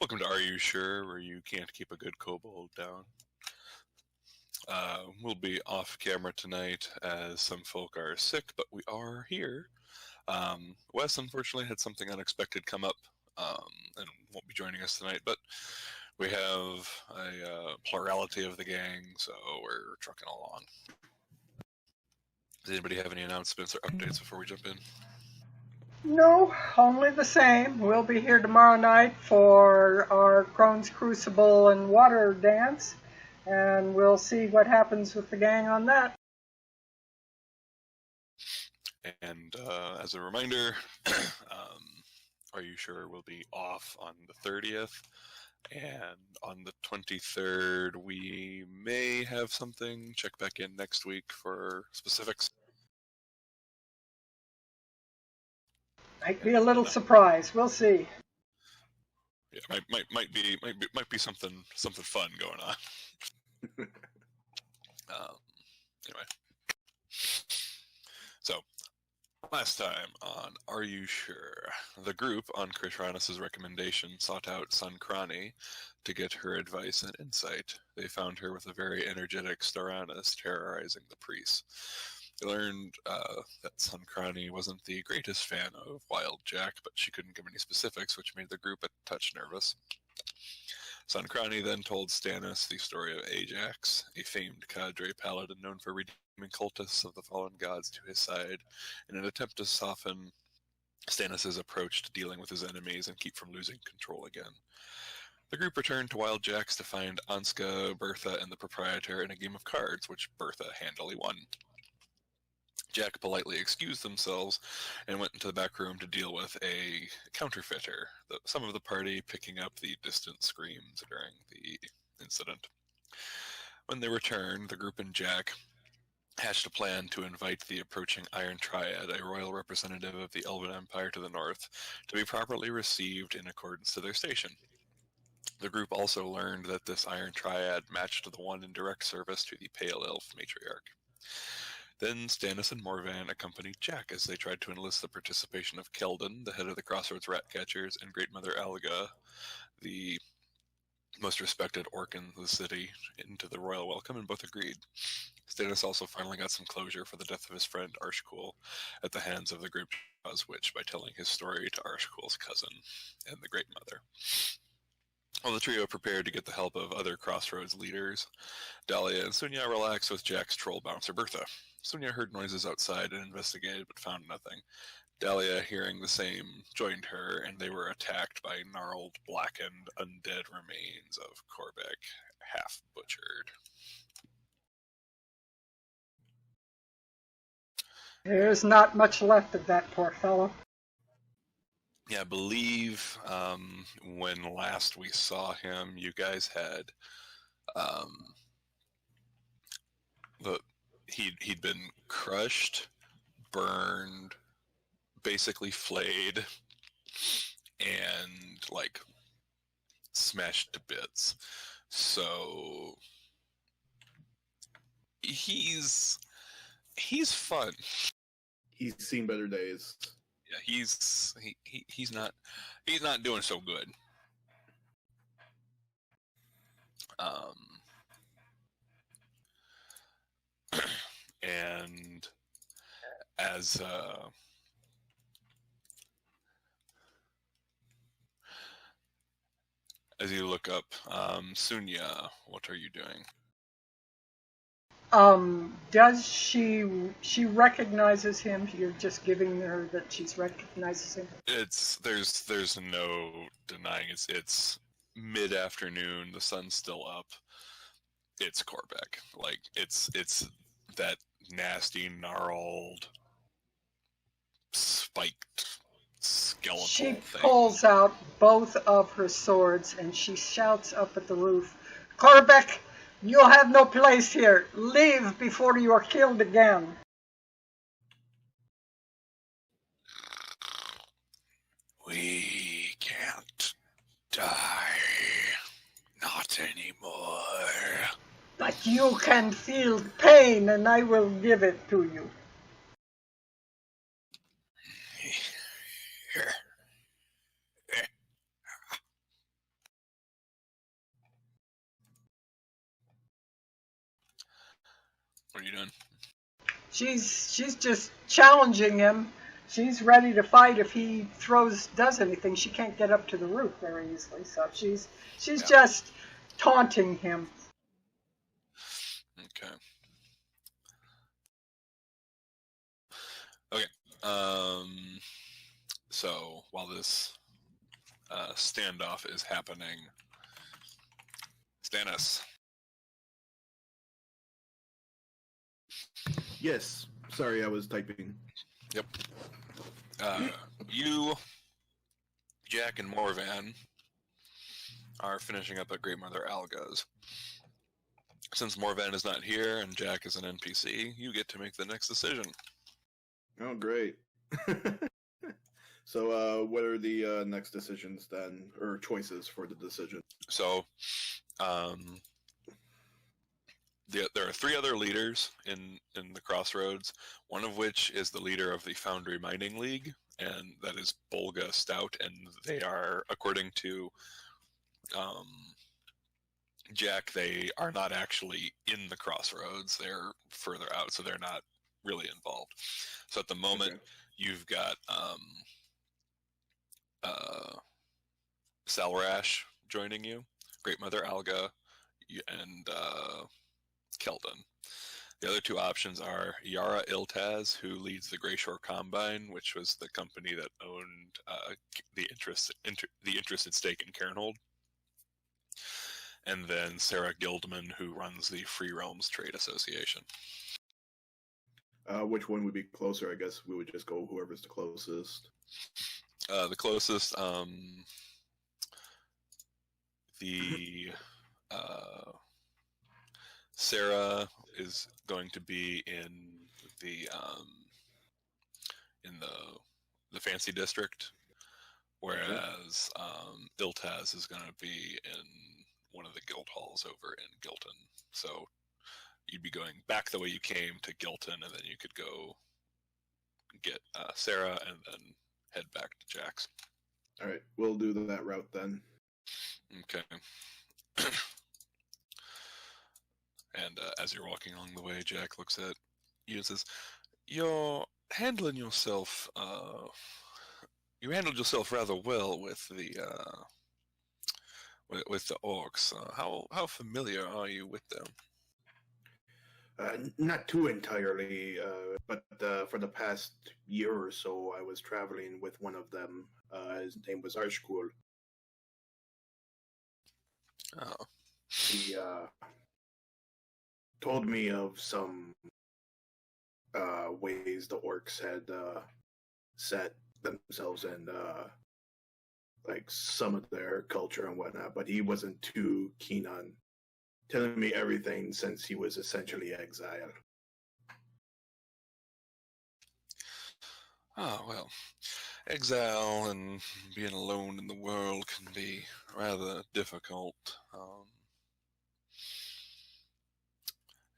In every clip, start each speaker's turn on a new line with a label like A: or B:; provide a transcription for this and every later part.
A: Welcome to Are You Sure, where you can't keep a good kobold down. We'll be off camera tonight as some folk are sick, but we are here. Wes unfortunately had something unexpected come up and won't be joining us tonight, but we have a plurality of the gang, so we're trucking along. Does anybody have any announcements or updates before we jump in?
B: No, only the same. We'll be here tomorrow night for our Crone's Crucible and Water dance, and we'll see what happens with the gang on that.
A: And as a reminder, Are You Sure we'll be off on the 30th, and on the 23rd we may have something. Check back in next week for specifics.
B: Might be a little surprise. We'll see.
A: Yeah, might be something fun going on. Anyway, so last time on Are You Sure, the group, on Krishranis' recommendation, sought out Sankrani to get her advice and insight. They found her with a very energetic Staranis terrorizing the priests. They learned that Sankrani wasn't the greatest fan of Wild Jack, but she couldn't give any specifics, which made the group a touch nervous. Sankrani then told Stannis the story of Ajax, a famed cadre paladin known for redeeming cultists of the fallen gods to his side, in an attempt to soften Stannis' approach to dealing with his enemies and keep from losing control again. The group returned to Wild Jack's to find Anska, Bertha, and the proprietor in a game of cards, which Bertha handily won. Jack politely excused themselves and went into the back room to deal with a counterfeiter, some of the party picking up the distant screams during the incident. When they returned, the group and Jack hatched a plan to invite the approaching Iron Triad, a royal representative of the Elven Empire to the north, to be properly received in accordance to their station. The group also learned that this Iron Triad matched the one in direct service to the Pale Elf matriarch. Then Stannis and Morvan accompanied Jack as they tried to enlist the participation of Keldon, the head of the Crossroads Ratcatchers, and Great Mother Alga, the most respected orc in the city, into the royal welcome, and both agreed. Stannis also finally got some closure for the death of his friend Arshkul at the hands of the Great Witch by telling his story to Arshkul's cousin and the Great Mother. While the trio prepared to get the help of other Crossroads leaders, Dahlia and Sunya relaxed with Jack's troll bouncer Bertha. Sunya heard noises outside and investigated, but found nothing. Dahlia, hearing the same, joined her, and they were attacked by gnarled, blackened, undead remains of Korbek Half-Butchered.
B: There's not much left of that poor fellow.
A: Yeah, I believe when last we saw him, you guys had he'd been crushed, burned, basically flayed, and like smashed to bits. So he's fun.
C: He's seen better days.
A: Yeah, he's not doing so good. And as you look up, Sunya, what are you doing?
B: Does she recognizes him? You're just giving her that she recognizes him?
A: There's no denying it's mid-afternoon, the sun's still up. It's Korbek. Like it's that nasty, gnarled, spiked skeletal
B: She
A: thing.
B: pulls out both of her swords and she shouts up at the roof, "Korbek, you have no place here. Leave before you are killed again."
A: We can't die. Not anymore.
B: But you can feel pain and I will give it to you.
A: What are you doing?
B: She's just challenging him. She's ready to fight if he does anything. She can't get up to the roof very easily, so she's just taunting him.
A: Okay. Okay. So while this standoff is happening, Stannis.
C: Yes. Sorry, I was typing.
A: Yep. You, Jack, and Morvan are finishing up at Great Mother Alga's. Since Morvan is not here and Jack is an NPC, you get to make the next decision.
C: Oh, great. So, what are the next decisions then, or choices for the decision?
A: So, there are 3 other leaders in the Crossroads, one of which is the leader of the Foundry Mining League, and that is Bolga Stout, and they are, according to Jack, they are not actually in the Crossroads. They're further out, so they're not really involved. So at the moment, you've got Salrash joining you, Great Mother Alga, and Keldon. The other 2 options are Yara Iltaz, who leads the Greyshore Combine, which was the company that owned the interested stake in Cairnhold, and then Sarah Gildman, who runs the Free Realms Trade Association.
C: Which one would be closer? I guess we would just go whoever's the closest.
A: The closest, the Sarah is going to be in the fancy district, whereas Iltaz is going to be in one of the guild halls over in Gilton. So you'd be going back the way you came to Gilton, and then you could go get Sarah and then head back to Jack's.
C: All right, we'll do that route then.
A: Okay. And as you're walking along the way, Jack looks at you and says, "You're handling yourself. You handled yourself rather well with the orcs. How familiar are you with them?"
C: Not too entirely, but for the past year or so, I was traveling with one of them. His name was Arshkul.
A: Oh.
C: He told me of some ways the orcs had set themselves in, like some of their culture and whatnot, but he wasn't too keen on telling me everything since he was essentially exiled.
A: Oh, well, exile and being alone in the world can be rather difficult.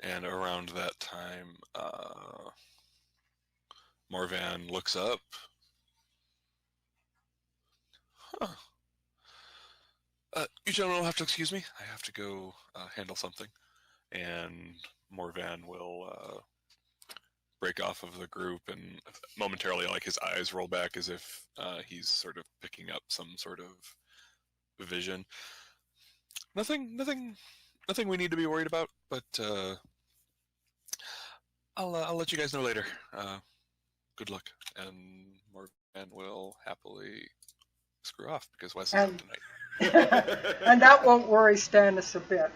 A: And around that time, Morvan looks up. Huh. You gentlemen will have to excuse me. I have to go handle something. And Morvan will break off of the group, and momentarily, like, his eyes roll back as if he's sort of picking up some sort of vision. Nothing we need to be worried about, but I'll let you guys know later. Good luck. And Morvan will happily screw off because Wes is out tonight.
B: And that won't worry Stannis a bit.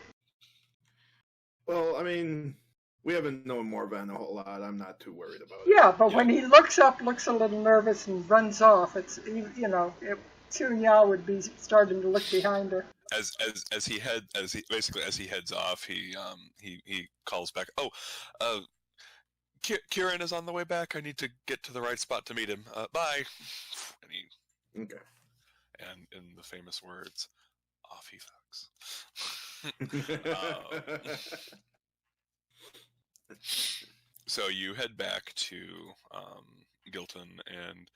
C: Well, I mean, we haven't known Morvan a whole lot. I'm not too worried about it.
B: Yeah, but when he looks up, looks a little nervous, and runs off, it's, you know, Tunya would be starting to look behind her.
A: As he heads off, he calls back. Oh, Kieran is on the way back. I need to get to the right spot to meet him. Bye. And he
C: Okay.
A: And in the famous words, off he fucks. So you head back to Gilton, and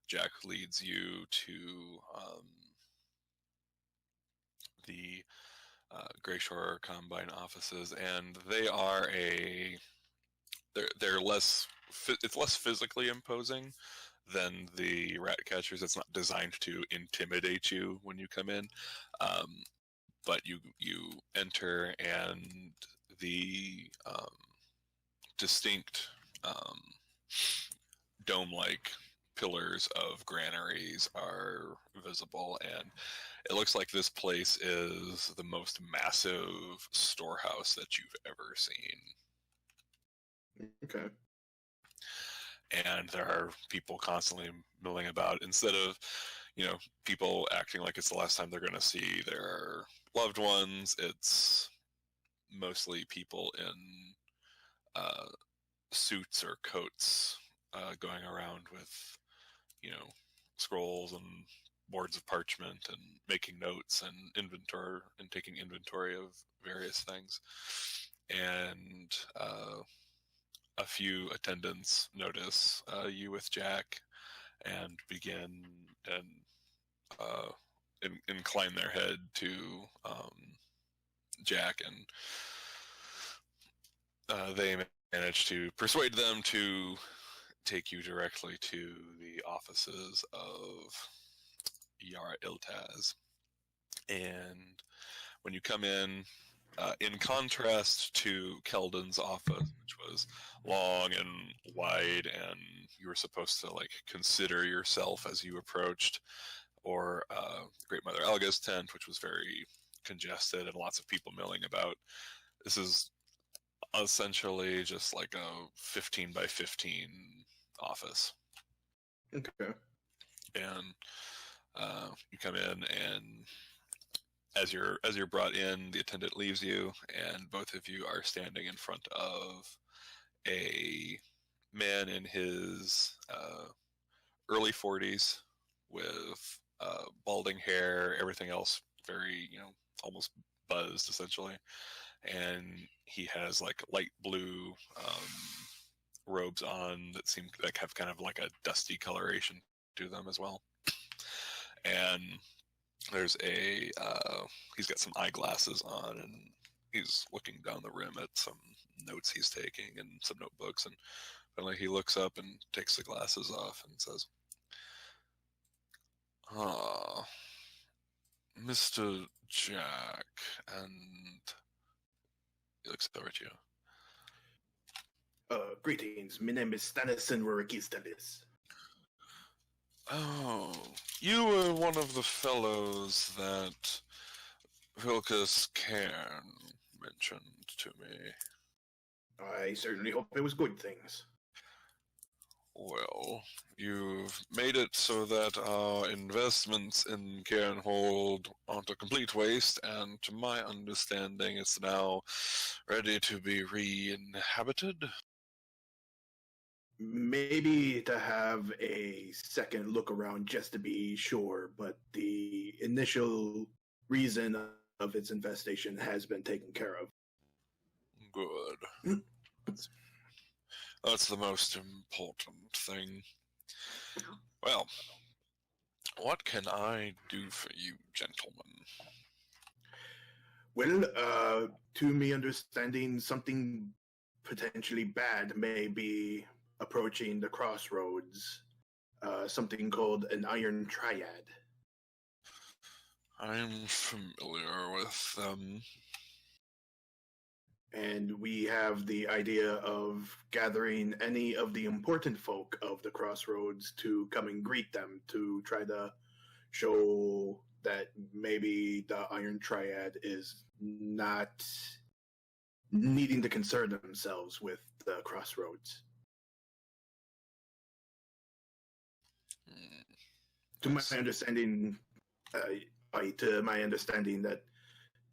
A: Jack leads you to the Greyshore Combine offices, and they are a they're less. It's less physically imposing than the rat catchers. It's not designed to intimidate you when you come in, but you enter, and the distinct dome-like pillars of granaries are visible, and it looks like this place is the most massive storehouse that you've ever seen.
C: Okay.
A: And there are people constantly milling about. Instead of, people acting like it's the last time they're going to see their loved ones, it's mostly people in suits or coats going around with, scrolls and boards of parchment and making notes and taking inventory of various things. And a few attendants notice you with Jack and begin and incline their head to Jack, and they manage to persuade them to take you directly to the offices of Yara Iltaz. And when you come in contrast to Keldon's office, which was long and wide, and you were supposed to consider yourself as you approached, or Great Mother Elga's tent, which was very congested and lots of people milling about. This is essentially just like a 15 by 15 office.
C: Okay.
A: And you come in, and as you're brought in, the attendant leaves you, and both of you are standing in front of a man in his early 40s with balding hair, everything else very, almost buzzed essentially, and he has light blue robes on that seem have kind of a dusty coloration to them as well. And there's he's got some eyeglasses on, and he's looking down the rim at some notes he's taking and some notebooks, and finally he looks up and takes the glasses off and says, Mr. Jack, and he looks over at you.
C: Greetings. My name is Stanison Rorikistalis.
A: Oh, you were one of the fellows that Vilkas Cairn mentioned to me.
C: I certainly hope it was good things.
A: Well, you've made it so that our investments in Cairnhold aren't a complete waste, and to my understanding, it's now ready to be re-inhabited.
C: Maybe to have a second look around just to be sure, but the initial reason of its infestation has been taken care of.
A: Good. That's the most important thing. Well, what can I do for you, gentlemen?
C: Well, to me understanding, something potentially bad may be approaching the crossroads. Something called an Iron Triad.
A: I'm familiar with them.
C: And we have the idea of gathering any of the important folk of the crossroads to come and greet them, to try to show that maybe the Iron Triad is not needing to concern themselves with the crossroads. To my understanding, that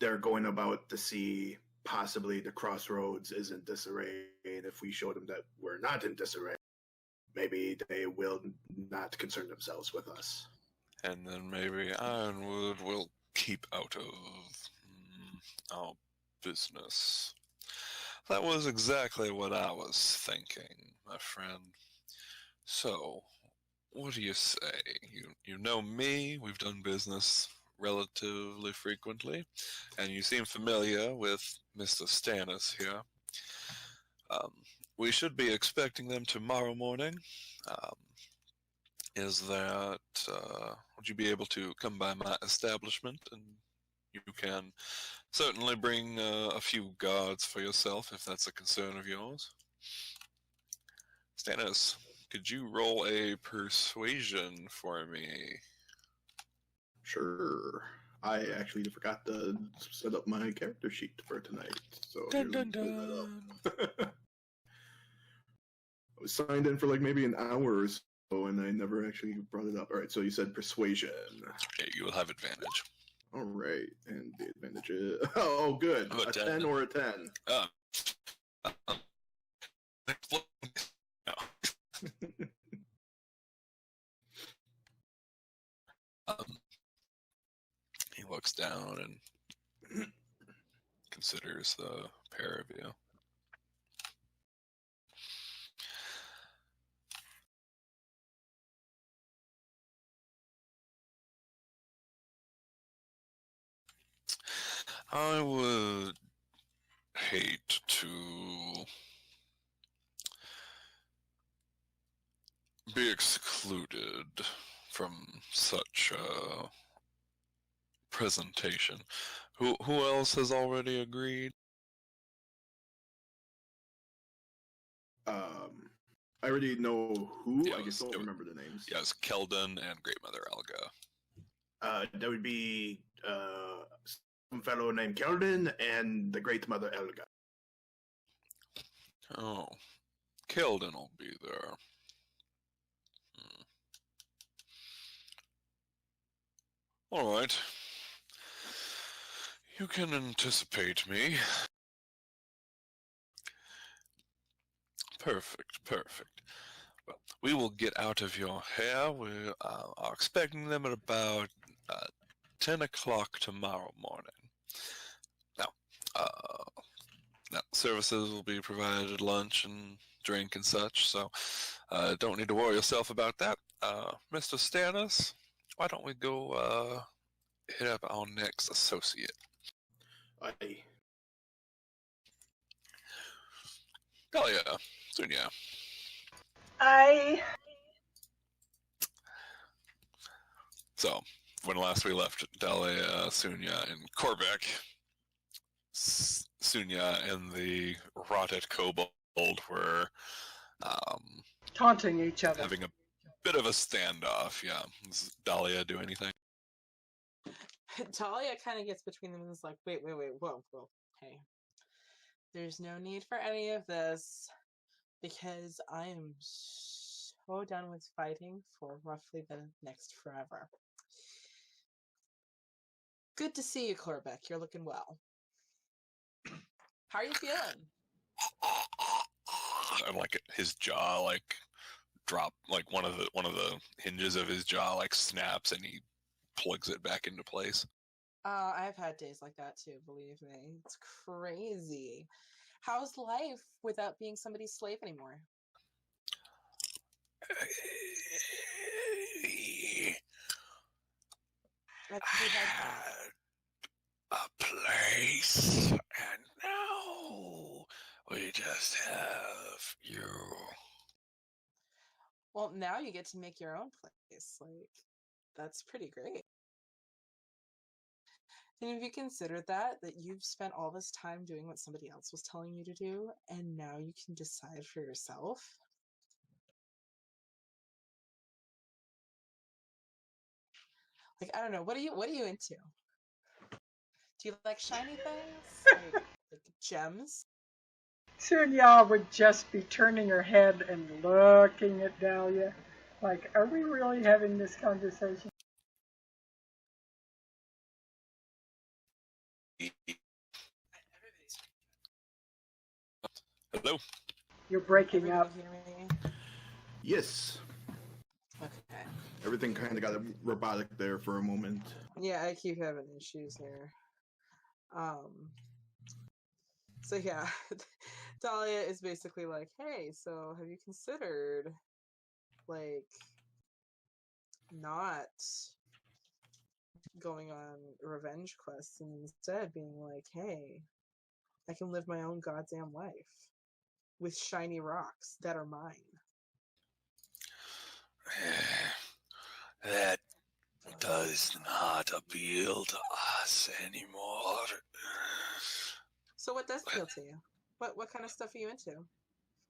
C: they're going about to see possibly the crossroads is in disarray, and if we show them that we're not in disarray, maybe they will not concern themselves with us.
A: And then maybe Ironwood will keep out of our business. That was exactly what I was thinking, my friend. So, what do you say? You know me, we've done business relatively frequently, and you seem familiar with Mr. Stannis here. we should be expecting them tomorrow morning. Is that, would you be able to come by my establishment, and you can certainly bring a few guards for yourself if that's a concern of yours. Stannis, could you roll a persuasion for me?
C: Sure. I actually forgot to set up my character sheet for tonight, so
A: Dun,
C: here,
A: dun,
C: let me pull
A: dun.
C: that up. I was signed in for like maybe an hour or so, and I never actually brought it up. All right, so you said persuasion.
A: Okay, you will have advantage.
C: All right, and the advantage is oh, good,
A: I'm a
C: a
A: 10.
C: 10 or a 10.
A: No. He looks down and considers the pair of you. I would hate to be excluded from such a presentation. Who else has already agreed?
C: I already know who.
A: Yeah,
C: I just don't remember the names.
A: Yes, Keldon and Great Mother Elga.
C: That would be some fellow named Keldon and the Great Mother Elga.
A: Oh, Keldon will be there. All right. You can anticipate me. Perfect. Well, we will get out of your hair. We are expecting them at about 10 o'clock tomorrow morning. Now, services will be provided, lunch and drink and such, so don't need to worry yourself about that. Mr. Stannis, why don't we go hit up our next associate?
C: Aye.
A: Oh yeah, soon yeah. So, when last we left Dahlia, Sunya, and Korbek, Sunya and the rotted kobold were
B: taunting each other,
A: having a bit of a standoff. Yeah, does Dahlia do anything?
D: Talia kind of gets between them and is like, wait, whoa, hey. There's no need for any of this, because I am so done with fighting for roughly the next forever. Good to see you, Korbek. You're looking well. How are you feeling?
A: And like his jaw drop, like one of the hinges of his jaw snaps and he plugs it back into place.
D: I've had days like that too, believe me. It's crazy. How's life without being somebody's slave anymore?
A: I had a place, and now we just have you.
D: Well, now you get to make your own place. That's pretty great. And have you considered that you've spent all this time doing what somebody else was telling you to do, and now you can decide for yourself? I don't know. What are you into? Do you like shiny things? like gems?
B: Sunya would just be turning her head and looking at Dahlia, like, are we really having this conversation?
A: Hello?
B: You're breaking up.
D: Hear me?
C: Yes.
D: Okay.
C: Everything kind of got robotic there for a moment.
D: Yeah, I keep having issues here. So yeah, Dahlia is basically like, hey, so have you considered, not going on revenge quests and instead being like, hey, I can live my own goddamn life. with shiny rocks that are mine.
A: That does not appeal to us anymore.
D: So what does appeal to you? What kind of stuff are you into?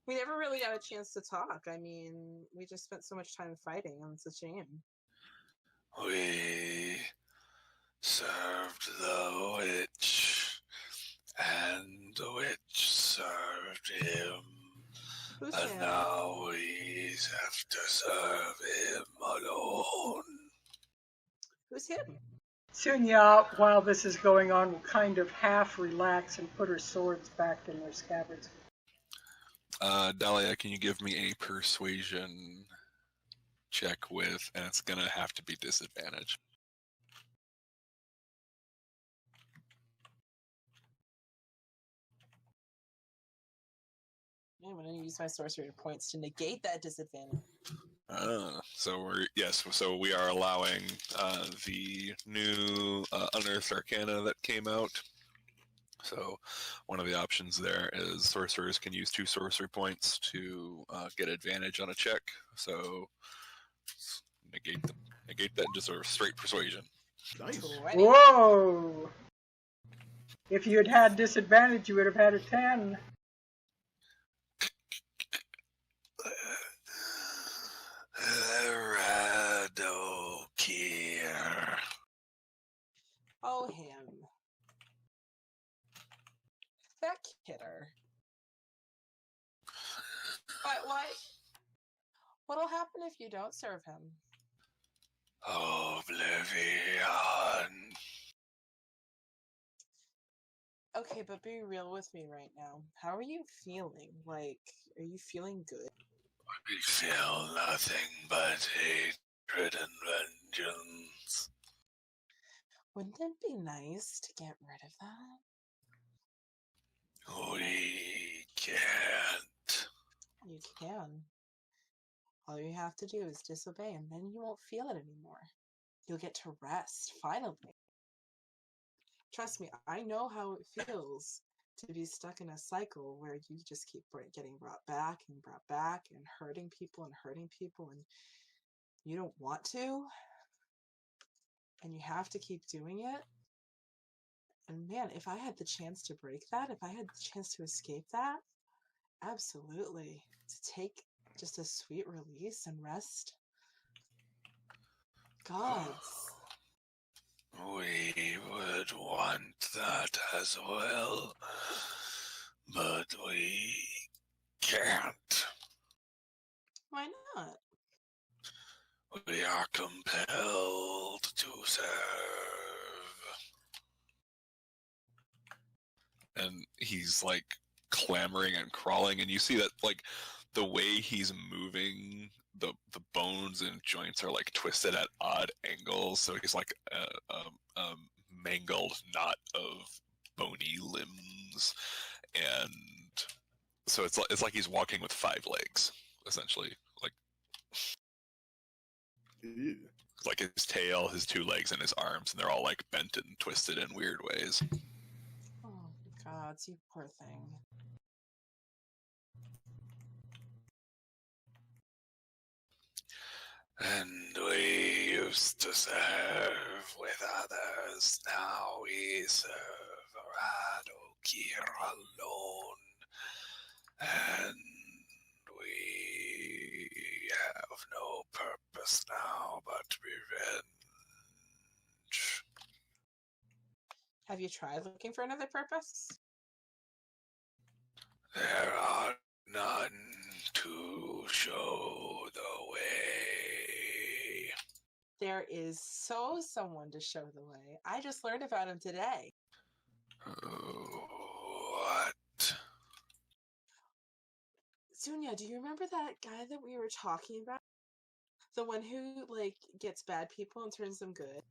D: We never really got a chance to talk. I mean, we just spent so much time fighting, and it's a shame.
A: We served the witch, and the witch served him.
D: Who's
A: And
D: him?
A: now we have to serve him alone.
D: Who's him?
B: Sunya, while this is going on, will kind of half relax and put her swords back in their scabbards.
A: Dahlia, can you give me a persuasion check with, and it's gonna have to be disadvantage.
D: I'm going to use my sorcery points to negate that disadvantage.
A: So we are allowing the new Unearthed Arcana that came out. So one of the options there is sorcerers can use 2 sorcery points to get advantage on a check. So negate that and just a straight persuasion.
C: Nice.
D: 20.
B: Whoa! If you had had disadvantage, you would have had a 10.
A: Radokir.
D: Oh, him. That kidder. What? What'll happen if you don't serve him?
A: Oblivion.
D: Okay, but be real with me right now. How are you feeling? Like, are you feeling good?
A: We feel nothing but hatred and vengeance.
D: Wouldn't it be nice to get rid of that?
A: We can't.
D: You can. All you have to do is disobey, and then you won't feel it anymore. You'll get to rest, finally. Trust me, I know how it feels to be stuck in a cycle where you just keep getting brought back and hurting people, and you don't want to, and you have to keep doing it. And man, if I had the chance to break that, if I had the chance to escape that, absolutely. To take just a sweet release and rest. Gods.
A: We would want that as well, but we can't.
D: Why not?
A: We are compelled to serve. And he's like clamoring and crawling, and you see that like the way he's moving, the bones and joints are like twisted at odd angles, so he's like a mangled knot of bony limbs, and so it's like he's walking with 5 legs, essentially.
C: Ew.
A: Like his tail, his 2 legs, and his arms, and they're all like bent and twisted in weird ways.
D: Oh, gods, you poor thing.
A: And we used to serve with others, now we serve Radokir alone. And we have no purpose now but revenge.
D: Have you tried looking for another purpose?
A: There are none to show the way.
D: There is someone to show the way. I just learned about him today.
A: What?
D: Sunya, do you remember that guy that we were talking about? The one who, like, gets bad people and turns them good?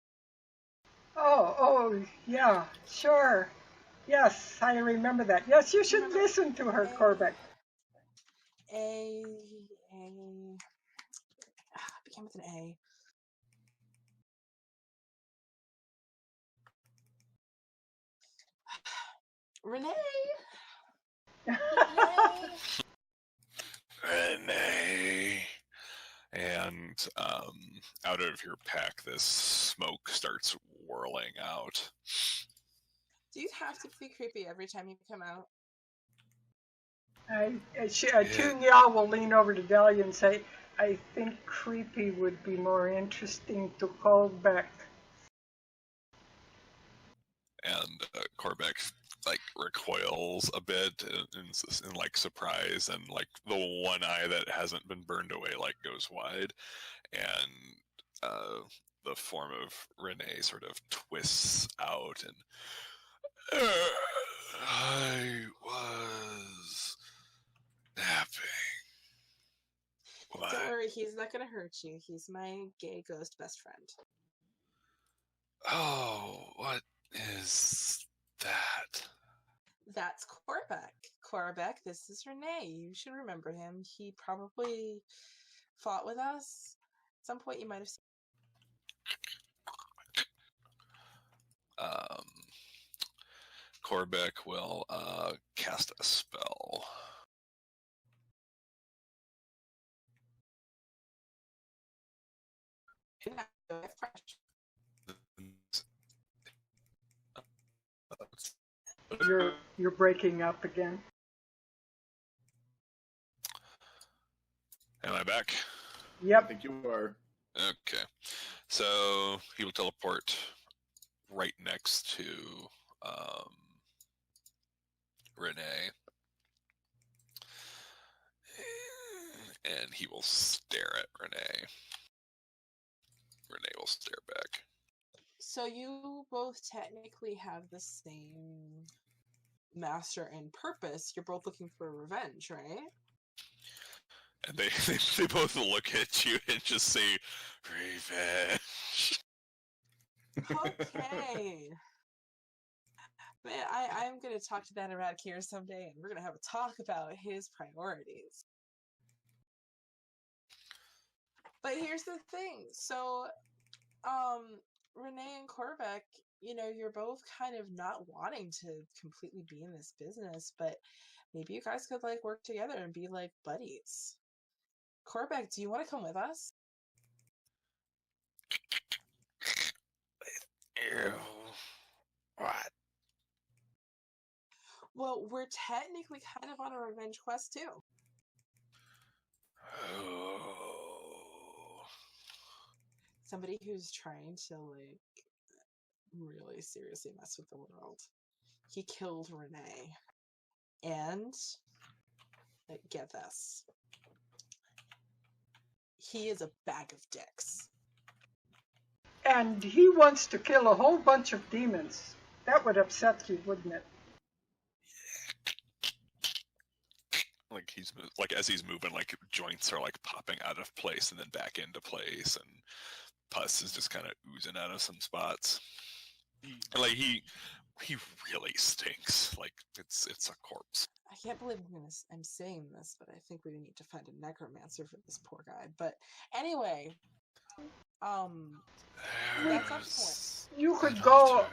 B: Oh, yeah, sure. Yes, I remember that. Yes, you should listen to her, Korbek.
D: Began with an A. Renee! Renee!
A: Renee. And out of your pack, this smoke starts whirling out.
D: Do you have to be creepy every time you come out?
B: Tunya will lean over to Delia and say, I think creepy would be more interesting to Korbek.
A: And Korbek like recoils a bit in like surprise, and like the one eye that hasn't been burned away like goes wide, and the form of Renee sort of twists out, and I was napping. What?
D: Don't worry, he's not gonna hurt you. He's my gay ghost best friend.
A: Oh, what is that?
D: That's Korbek. Korbek, this is Renee. You should remember him. He probably fought with us. At some point you might have seen.
A: Korbek will cast a spell.
B: You're breaking up again.
A: Am I back?
C: I
B: Yep.
C: think you are.
A: Okay. So he will teleport right next to Renee. And he will stare at Renee. Renee will stare back.
D: So you both technically have the same master and purpose. You're both looking for revenge, right?
A: And they both look at you and just say, revenge.
D: Okay. Man, I'm going to talk to that Eradicator someday, and we're going to have a talk about his priorities. But here's the thing. So, Renee and Korbek, you know, you're both kind of not wanting to completely be in this business, but maybe you guys could, like, work together and be, like, buddies. Korbek, do you want to come with us?
A: Ew. What?
D: Well, we're technically kind of on a revenge quest, too.
A: Oh.
D: Somebody who's trying to, like, really seriously mess with the world. He killed Renee. And, get this, he is a bag of dicks.
B: And he wants to kill a whole bunch of demons. That would upset you, wouldn't it?
A: Like as he's moving, like joints are like popping out of place and then back into place, and pus is just kind of oozing out of some spots. And like he really stinks. Like it's a corpse.
D: I can't believe I'm saying this, but I think we need to find a necromancer for this poor guy. But anyway, that's up to
B: You could go.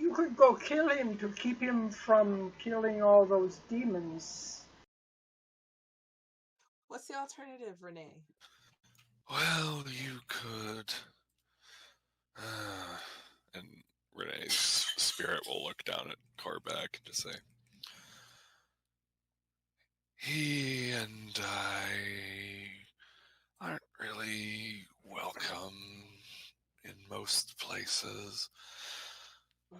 B: You could go kill him to keep him from killing all those demons.
D: What's the alternative, Renee?
A: Well, you could. And Renee's spirit will look down at Korbek and just say, he and I aren't really welcome in most places,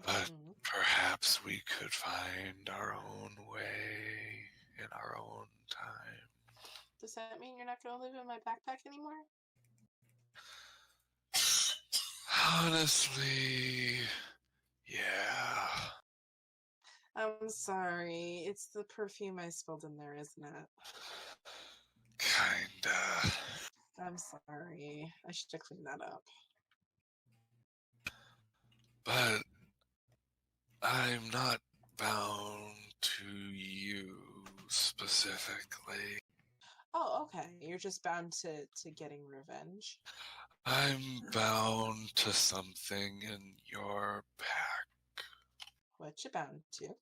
A: but perhaps we could find our own way in our own time.
D: Does that mean you're not going to live in my backpack anymore?
A: Honestly, yeah.
D: I'm sorry. It's the perfume I spilled in there, isn't it?
A: Kinda.
D: I'm sorry. I should have cleaned that up.
A: But I'm not bound to you specifically.
D: Oh, okay. You're just bound to getting revenge.
A: I'm bound to something in your pack.
D: What you bound to?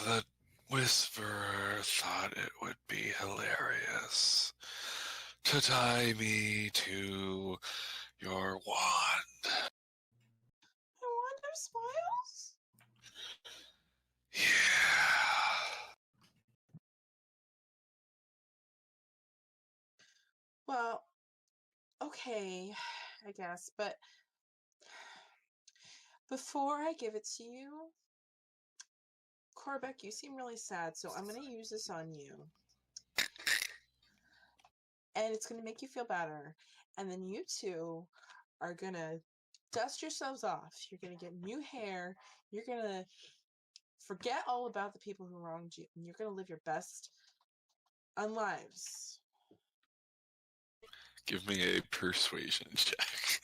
A: The Whisperer thought it would be hilarious to tie me to your wand.
D: My wand of smiles?
A: Yeah.
D: Well, okay, I guess, but before I give it to you, Korbek, you seem really sad, so I'm going to use this on you. And it's going to make you feel better. And then you two are going to dust yourselves off. You're going to get new hair. You're going to forget all about the people who wronged you. And you're going to live your best lives.
A: Give me a persuasion check.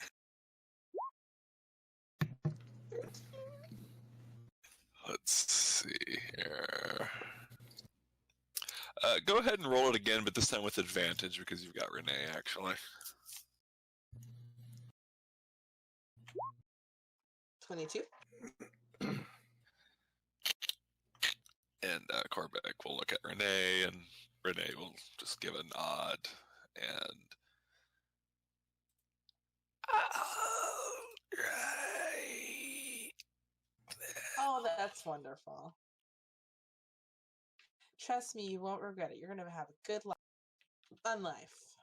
A: Let's see here. Go ahead and roll it again, but this time with advantage because you've got Renee, actually.
D: 22.
A: And Korbek will look at Renee, and Renee will just give a nod. And right.
D: Oh, that's wonderful. Trust me, you won't regret it. You're going to have a good life. Fun life.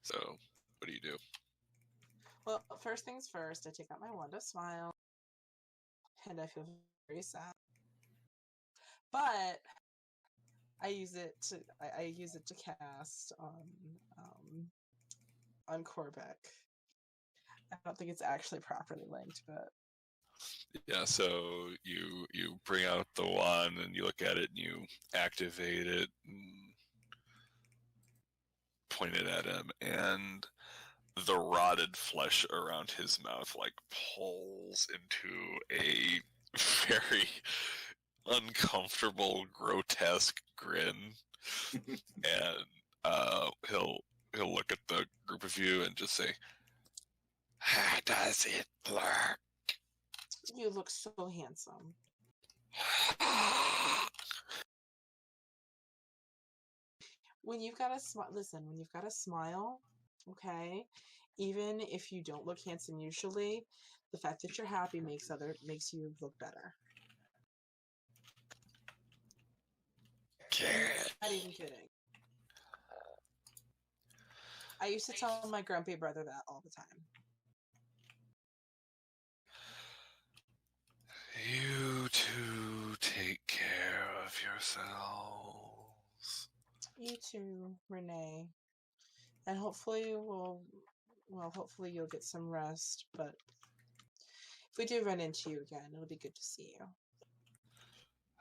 A: So, what do you do?
D: Well, first things first, I take out my wand of smile, and I feel very sad. But I use it to cast on Korbek. I don't think it's actually properly linked, but
A: Yeah, so you bring out the wand and you look at it and you activate it and point it at him, and the rotted flesh around his mouth like pulls into a very uncomfortable, grotesque grin, and he'll look at the group of you and just say, "How does it work?"
D: you look so handsome. When you've got a smile, listen, when you've got a smile, okay, even if you don't look handsome usually, the fact that you're happy makes you look better. Not even kidding. I used to tell my grumpy brother that all the time.
A: You two take care of yourselves.
D: You too, Renee. And hopefully you'll get some rest, but if we do run into you again, it'll be good to see you.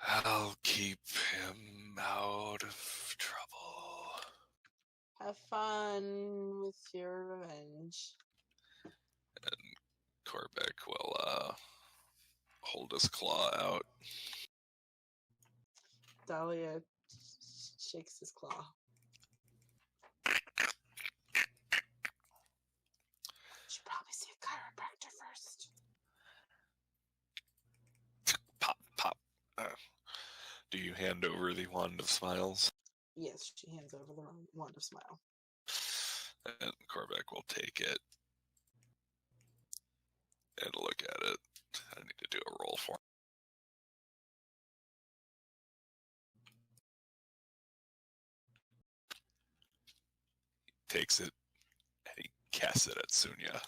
A: I'll keep him out of trouble.
D: Have fun with your revenge.
A: And Korbek will hold his claw out.
D: Dahlia shakes his claw. Should probably see a chiropractor first.
A: Pop, pop. Do you hand over the wand of smiles?
D: Yes, she hands over the wand of smile.
A: And Korbek will take it and look at it. I need to do a roll for him. He takes it and he casts it at Sunya.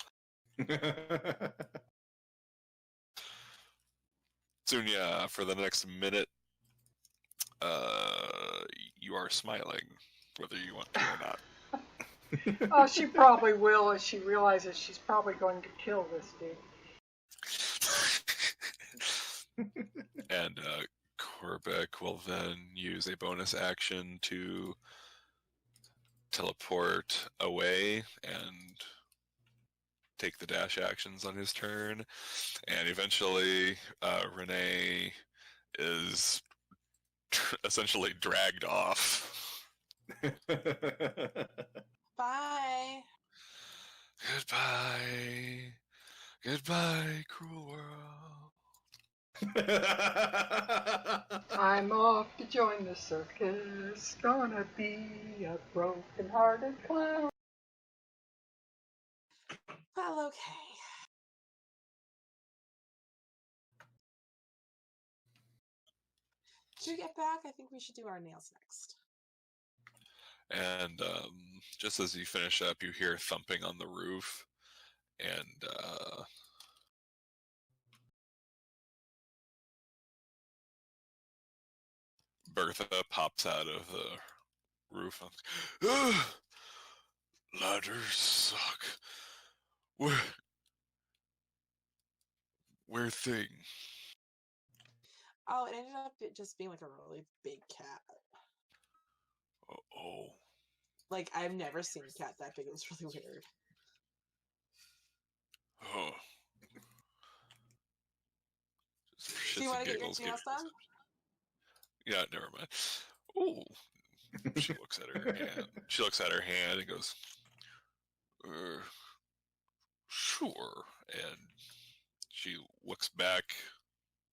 A: Sunya, for the next minute, you are smiling, whether you want to or not.
B: Oh, she probably will as she realizes she's probably going to kill this dude.
A: And Korbek will then use a bonus action to teleport away and take the dash actions on his turn. And eventually, Renee is essentially dragged off.
D: Bye.
A: Goodbye. Goodbye, cruel world.
B: I'm off to join the circus. Gonna be a broken-hearted clown.
D: Well, okay. To get back, I think we should do our nails next.
A: And just as you finish up, you hear thumping on the roof, and Bertha pops out of the roof. Ladders suck. Where thing?
D: Oh, it ended up just being like a really big cat.
A: Oh.
D: Like, I've never seen a cat that big. It was really weird.
A: Oh.
D: Do you want to get your nails done?
A: Yeah, never mind. Oh. She looks at her hand. She looks at her hand and goes, sure. And she looks back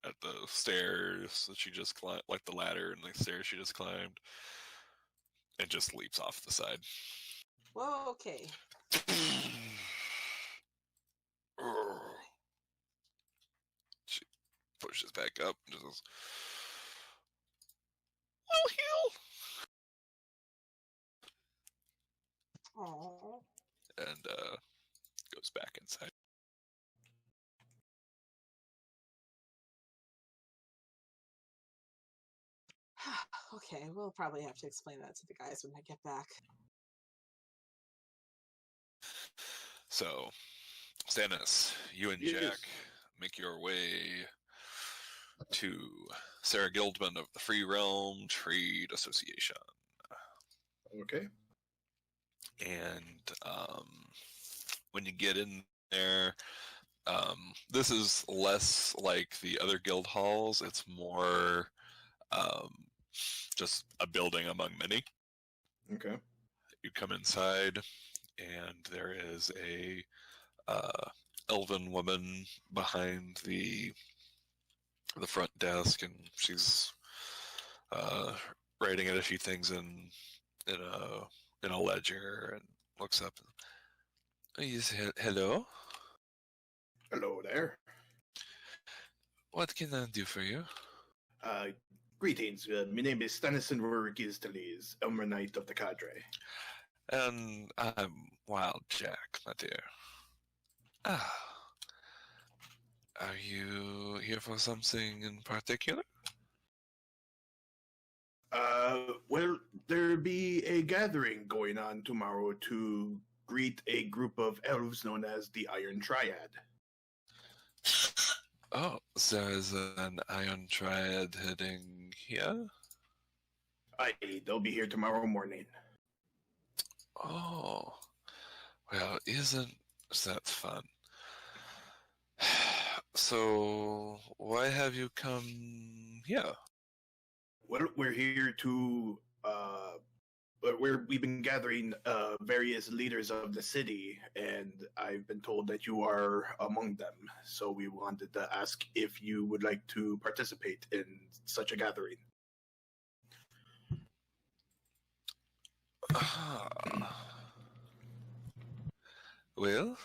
A: at the stairs that she just climbed, like the ladder and the stairs she just climbed, and just leaps off the side.
D: Whoa, okay.
A: She pushes back up and just goes, "Oh, hell!"
D: Aww.
A: And goes back inside.
D: Okay, we'll probably have to explain that to the guys when I get back.
A: So, Stannis, you and
C: Yes.
A: Jack make your way to Sarah Guildman of the Free Realm Trade Association.
C: Okay.
A: And when you get in there, this is less like the other guild halls. It's more just a building among many.
C: Okay.
A: You come inside, and there is a elven woman behind the front desk, and she's writing a few things in a ledger, and looks up. Yes, hello.
C: Hello there.
A: What can I do for you?
C: Greetings. My name is Stanison Rurigizdalis, Elmer Knight of the Cadre.
A: And I'm Wild Jack, my dear. Ah. Are you here for something in particular?
C: Well, there'll be a gathering going on tomorrow to greet a group of elves known as the Iron Triad.
A: Oh, there's an Iron Triad heading here?
C: Aye, they'll be here tomorrow morning.
A: Oh, well, isn't that fun? So, why have you come here?
C: Well, we're here to, we've been gathering various leaders of the city, and I've been told that you are among them. So we wanted to ask if you would like to participate in such a gathering.
A: Well,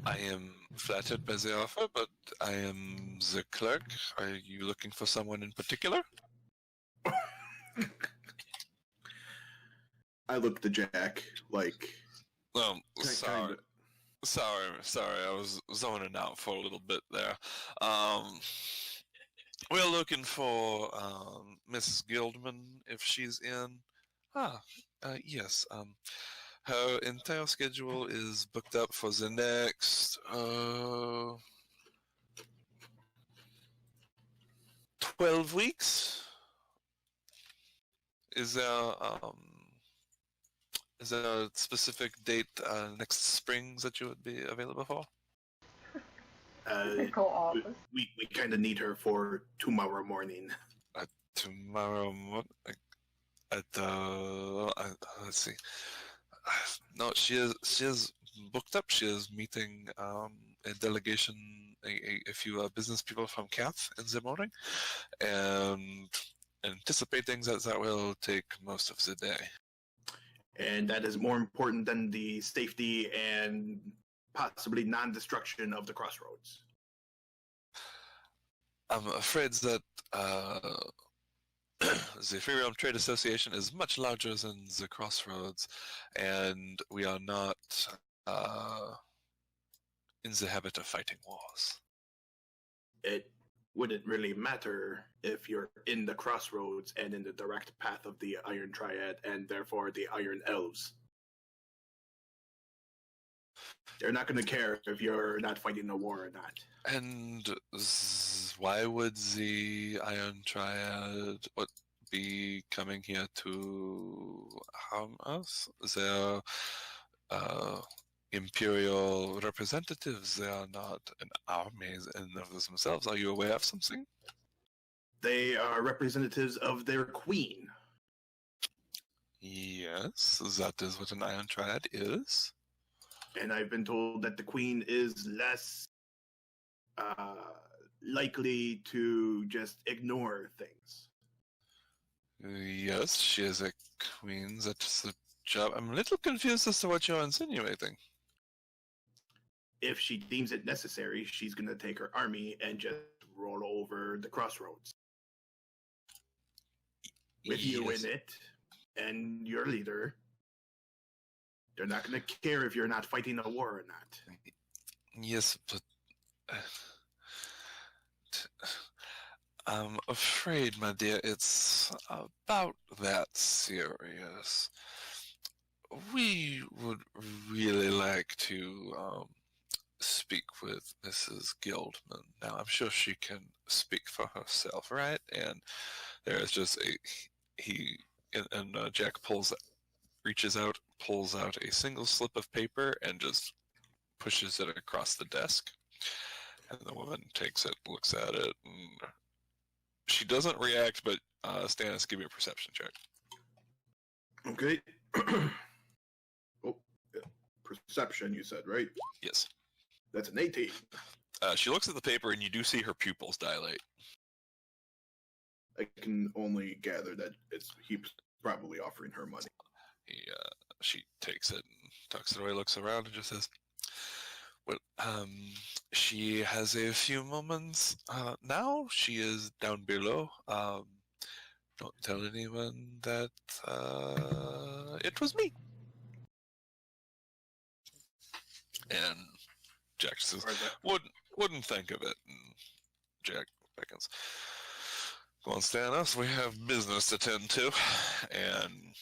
A: I am flattered by the offer, but I am the clerk. Are you looking for someone in particular?
C: I looked to Jack like.
A: Sorry. Sorry. I was zoning out for a little bit there. We're looking for Mrs. Guildman, if she's in. Yes. Her entire schedule is booked up for the next 12 weeks. Is there a specific date next spring that you would be available for?
B: Typical office.
C: We kind of need her for tomorrow morning.
A: Tomorrow morning? Let's see. No, she is booked up. She is meeting a delegation, a few business people from Kath in the morning, and anticipating that will take most of the day.
C: And that is more important than the safety and possibly non-destruction of the crossroads.
A: I'm afraid that the Free Realm Trade Association is much larger than the Crossroads, and we are not in the habit of fighting wars.
C: It wouldn't really matter if you're in the crossroads and in the direct path of the Iron Triad and therefore the Iron Elves. They're not going to care if you're not fighting a war or not.
A: And why would the Iron Triad be coming here to harm us? They're imperial representatives. They are not an army in and of themselves. Are you aware of something?
C: They are representatives of their queen.
A: Yes, that is what an Iron Triad is.
C: And I've been told that the queen is less likely to just ignore things.
A: Yes, she is a queen. That's the job. I'm a little confused as to what you're insinuating.
C: If she deems it necessary, she's going to take her army and just roll over the crossroads. With you in it, and your leader, they're not going to care if you're not fighting a war or not.
A: Yes, but I'm afraid, my dear, it's about that serious. We would really like to speak with Mrs. Guildman. Now, I'm sure she can speak for herself, right? And there's just Jack reaches out, pulls out a single slip of paper, and just pushes it across the desk. And the woman takes it, looks at it, and she doesn't react, but Stannis, give me a perception check.
C: Okay. Perception, you said, right?
A: Yes.
C: That's an 18.
A: She looks at the paper, and you do see her pupils dilate.
C: I can only gather that he's probably offering her money.
A: She takes it and tucks it away, looks around, and just says, well, she has a few moments now. She is down below. Don't tell anyone that it was me. And Jack says, wouldn't think of it. And Jack beckons, go on, Stannis, we have business to tend to. And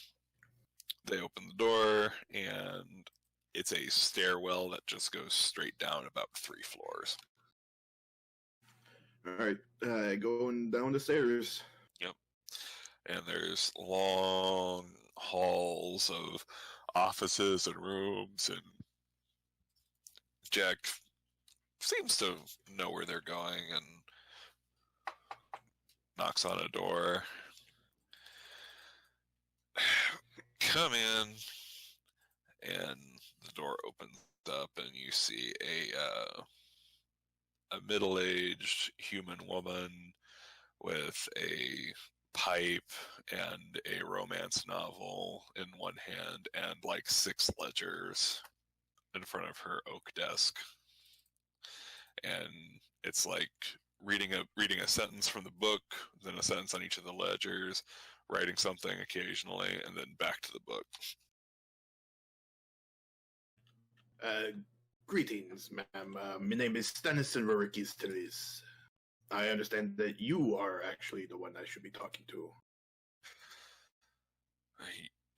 A: they open the door, and it's a stairwell that just goes straight down about 3 floors.
C: All right, going down the stairs.
A: Yep. And there's long halls of offices and rooms, and Jack seems to know where they're going and knocks on a door. Come in, and the door opens up, and you see a middle-aged human woman with a pipe and a romance novel in one hand, and like 6 ledgers in front of her oak desk. And it's like reading a sentence from the book, then a sentence on each of the ledgers, writing something occasionally, and then back to the book.
C: Greetings, ma'am. My name is Stannis Rorikis Tillis. I understand that you are actually the one I should be talking to.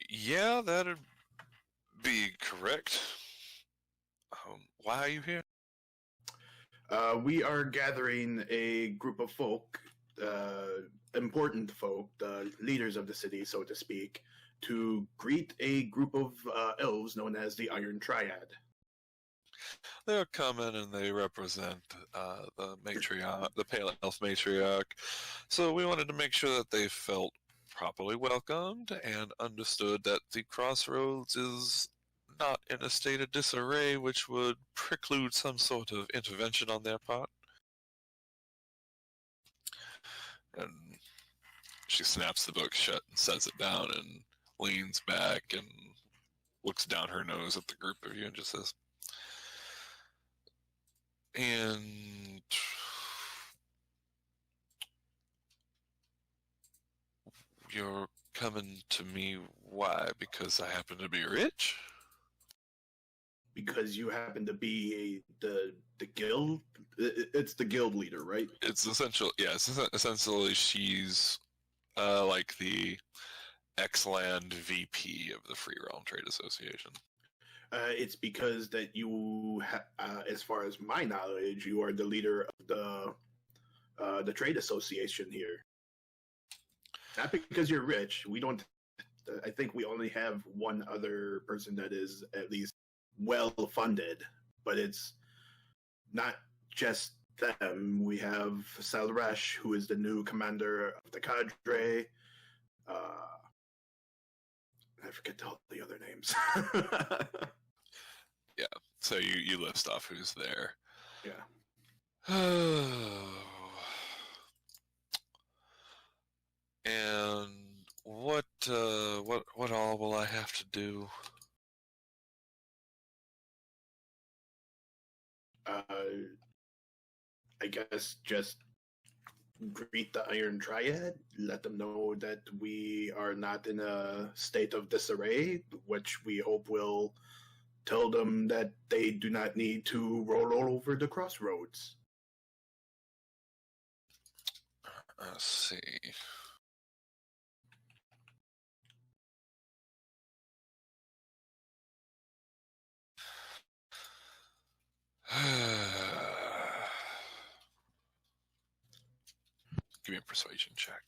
A: Yeah, that'd be correct. Why are you here?
C: We are gathering a group of folk, important folk, the leaders of the city, so to speak, to greet a group of elves known as the Iron Triad.
A: They're coming, and they represent the matriarch, the Pale Elf matriarch. So we wanted to make sure that they felt properly welcomed and understood that the Crossroads is not in a state of disarray which would preclude some sort of intervention on their part. And she snaps the book shut and sets it down and leans back and looks down her nose at the group of you and just says, and you're coming to me, why? Because I happen to be rich?
C: Because you happen to be the guild. It's the guild leader, right?
A: It's essential. Yeah, essentially she's like the X-Land VP of the Free Realm Trade Association.
C: It's because that you, as far as my knowledge, you are the leader of the trade association here. Not because you're rich. We don't. I think we only have one other person that is at least well funded, but it's not just them. We have Salresh, who is the new commander of the cadre. I forget all the other names.
A: Yeah, so you list off who's there.
C: Yeah.
A: And what all will I have to do?
C: I guess just greet the Iron Triad, let them know that we are not in a state of disarray, which we hope will tell them that they do not need to roll all over the crossroads.
A: Let's see. Give me a persuasion check.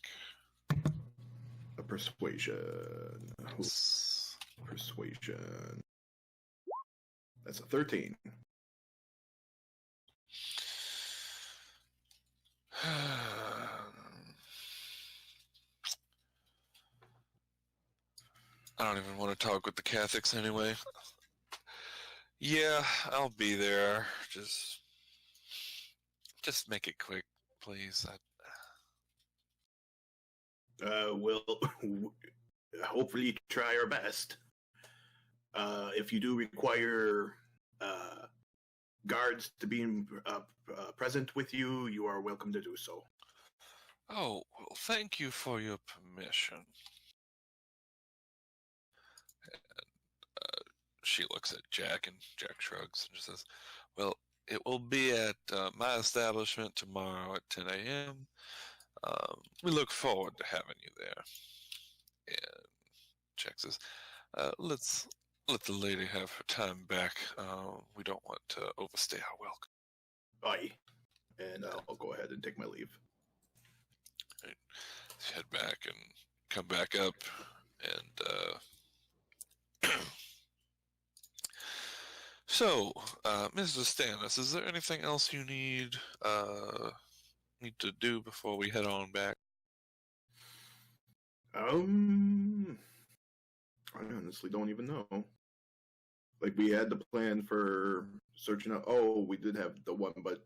C: A persuasion.
A: Yes.
C: Persuasion. That's a 13.
A: I don't even want to talk with the Catholics anyway. Yeah, I'll be there. Just make it quick, please.
C: We'll hopefully try our best. If you do require guards to be present with you, you are welcome to do so.
A: Oh, well, thank you for your permission. And she looks at Jack, and Jack shrugs and just says, well, it will be at my establishment tomorrow at 10 a.m. We look forward to having you there. And Jack says, let's let the lady have her time back. We don't want to overstay our welcome.
C: Aye. And I'll go ahead and take my leave.
A: Right. Head back and come back up, and so, Mr. Stannis, is there anything else you need to do before we head on back?
C: I honestly don't even know. Like, we had the plan for searching out. Oh, we did have the one, but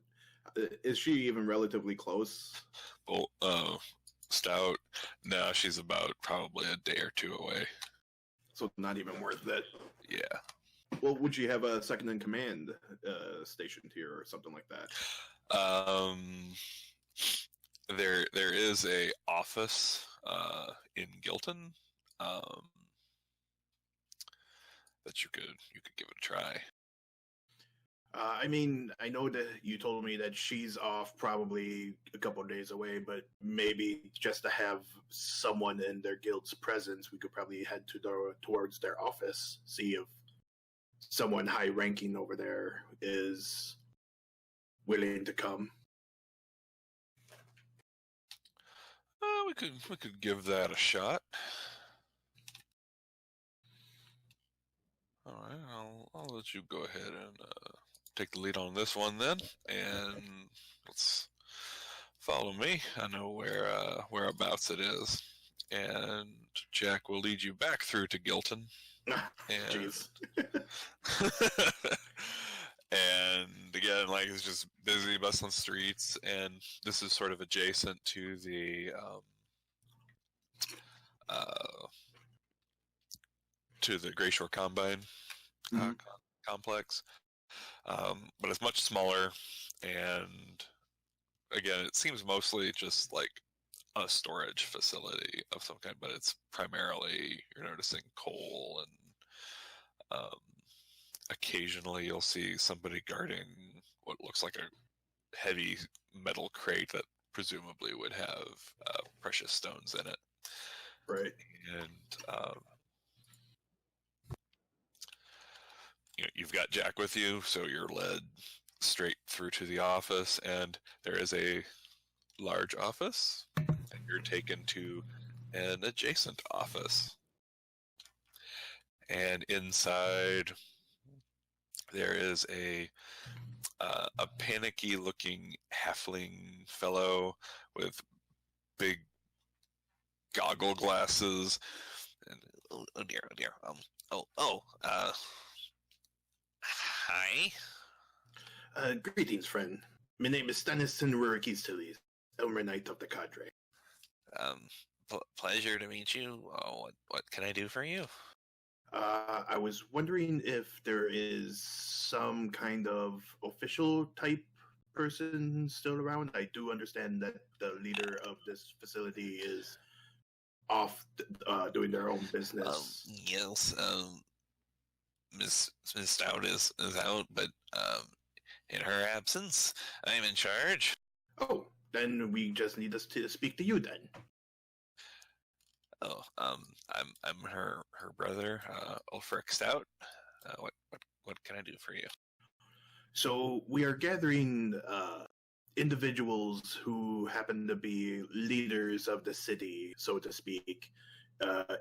C: is she even relatively close?
A: Well, Stout, no, she's about probably a day or two away.
C: So not even worth it.
A: Yeah.
C: Well, would you have a second in command stationed here or something like that?
A: There is a office in Gilton that you could give it a try.
C: I mean, I know that you told me that she's off probably a couple of days away, but maybe just to have someone in their guild's presence, we could probably head towards their office, see if someone high-ranking over there is willing to come.
A: We could give that a shot. All right, I'll let you go ahead and take the lead on this one then, and let's follow me. I know whereabouts it is, and Jack will lead you back through to Gilton, And
C: Jeez.
A: and again, like it's just busy, bustling streets, and this is sort of adjacent to uh, the Gray Shore Combine
C: Mhm.
A: complex, but it's much smaller, and again, it seems mostly just like a storage facility of some kind, but it's primarily you're noticing coal and occasionally you'll see somebody guarding what looks like a heavy metal crate that presumably would have precious stones in it.
C: Right.
A: And you've got Jack with you, so you're led straight through to the office, and there is a large office, and you're taken to an adjacent office. And inside, there is a panicky-looking halfling fellow with big goggle glasses. And oh dear, oh dear. Hi.
C: Greetings, friend. My name is Stanison Rurikis Tillies, Elmer Knight of the Cadre.
A: Pleasure to meet you. Oh, what can I do for you?
C: I was wondering if there is some kind of official type person still around. I do understand that the leader of this facility is off doing their own business.
A: Yes. Miss Stout is out, but in her absence, I'm in charge.
C: Oh, then we just need us to speak to you then.
A: Oh, I'm her brother, Ulfric Stout. What can I do for you?
C: So we are gathering individuals who happen to be leaders of the city, so to speak,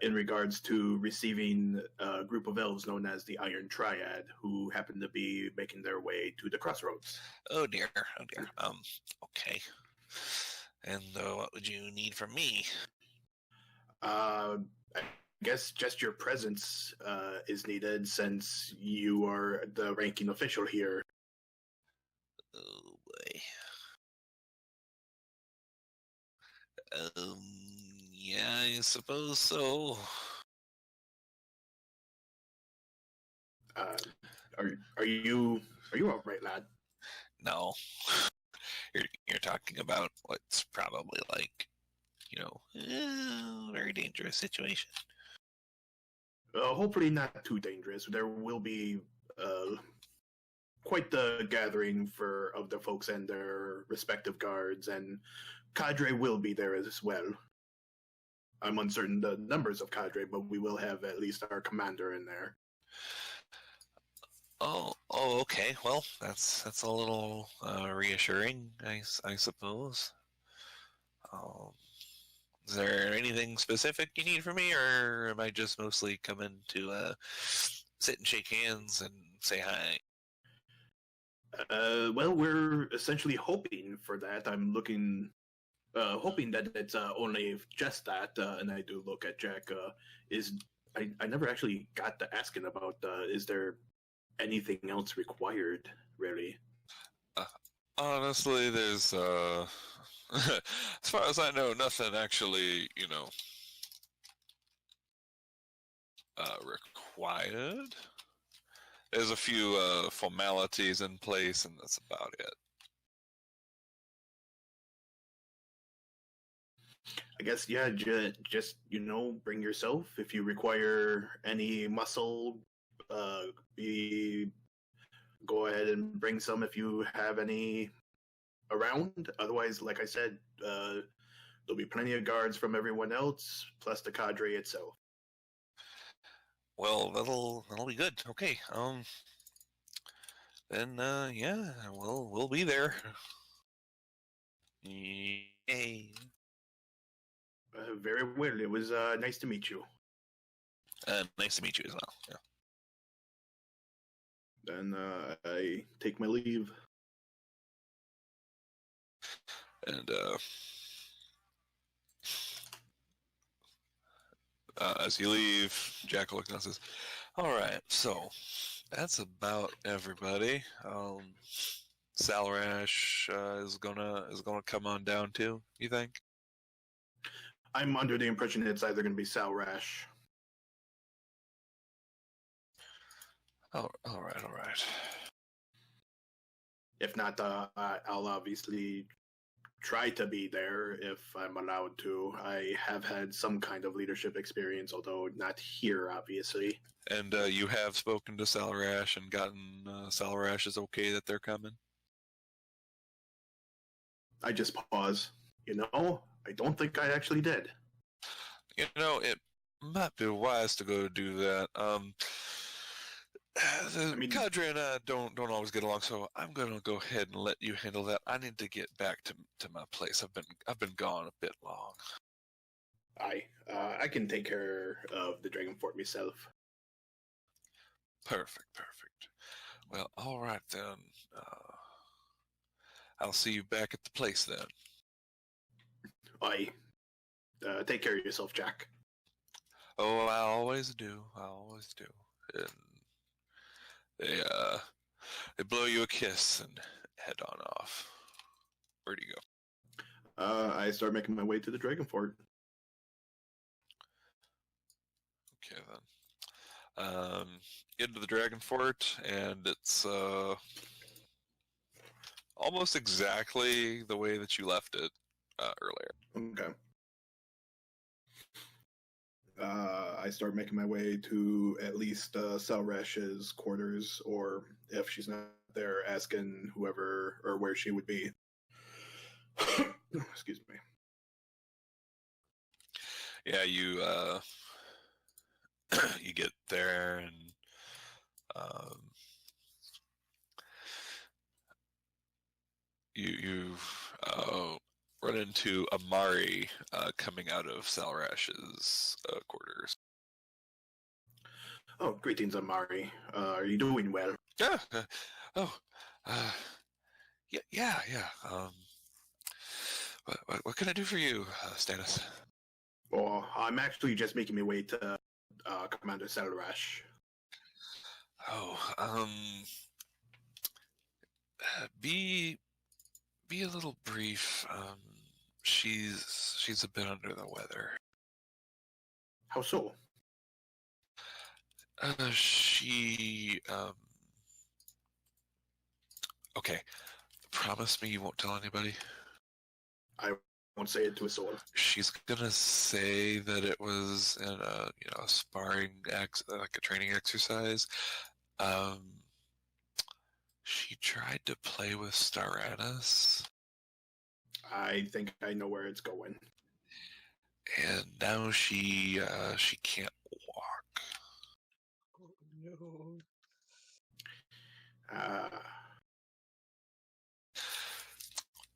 C: in regards to receiving a group of elves known as the Iron Triad, who happen to be making their way to the crossroads.
A: Oh dear, oh dear. Okay. And what would you need from me?
C: I guess just your presence is needed since you are the ranking official here.
A: Oh boy. Yeah, I suppose so.
C: Are you all right, lad?
A: No. You're talking about what's probably like, very dangerous situation.
C: Hopefully not too dangerous. There will be quite the gathering of the folks and their respective guards, and Cadre will be there as well. I'm uncertain the numbers of Cadre, but we will have at least our commander in there.
A: Oh, okay. Well, that's a little reassuring, I suppose. Is there anything specific you need from me, or am I just mostly coming to sit and shake hands and say hi?
C: Well, we're essentially hoping for that. I'm hoping that it's only just that, and I do look at Jack. I never actually got to asking about, is there anything else required, really?
A: Honestly, there's as far as I know, nothing actually, required. There's a few formalities in place, and that's about it.
C: I guess, yeah, just bring yourself. If you require any muscle, go ahead and bring some if you have any around. Otherwise, like I said, there'll be plenty of guards from everyone else, plus the cadre itself.
A: Well, that'll be good. Okay. Then yeah, we'll be there. Yay.
C: Very well. It was nice to meet you.
A: Nice to meet you as well. Yeah.
C: Then I take my leave.
A: And as you leave, Jack looks and says, All right, so that's about everybody. Salrash is gonna come on down too. You think?
C: I'm under the impression it's either going to be Sal Rash.
A: Oh, all right, all right.
C: If not, I'll obviously try to be there if I'm allowed to. I have had some kind of leadership experience, although not here, obviously.
A: And you have spoken to Salrash and gotten Salrash is okay that they're coming.
C: I just pause. I don't think I actually did.
A: It might be wise to go do that. The cadre and I don't always get along, so I'm gonna go ahead and let you handle that. I need to get back to my place. I've been gone a bit long.
C: I can take care of the Dragon Fort myself.
A: Perfect. Well, all right then. I'll see you back at the place then.
C: Take care of yourself, Jack.
A: Oh, I always do. And they blow you a kiss and head on off. Where do you go?
C: I start making my way to the Dragon Fort.
A: Okay then. Get into the Dragon Fort, and it's almost exactly the way that you left it earlier.
C: Okay. I start making my way to at least Salrash's quarters, or if she's not there, asking whoever or where she would be. Excuse me.
A: Yeah, you you get there and you run into Amari coming out of Salrash's quarters.
C: Oh, greetings, Amari. Are you doing well?
A: Yeah. Yeah. What can I do for you, Stannis?
C: Well, I'm actually just making my way to Commander Salrash.
A: Oh, be a little brief. She's a bit under the weather.
C: How so?
A: Okay. Promise me you won't tell anybody.
C: I won't say it to a soul.
A: She's gonna say that it was in a sparring like a training exercise. She tried to play with Staranis.
C: I think I know where it's going.
A: And now she can't walk.
D: Oh no.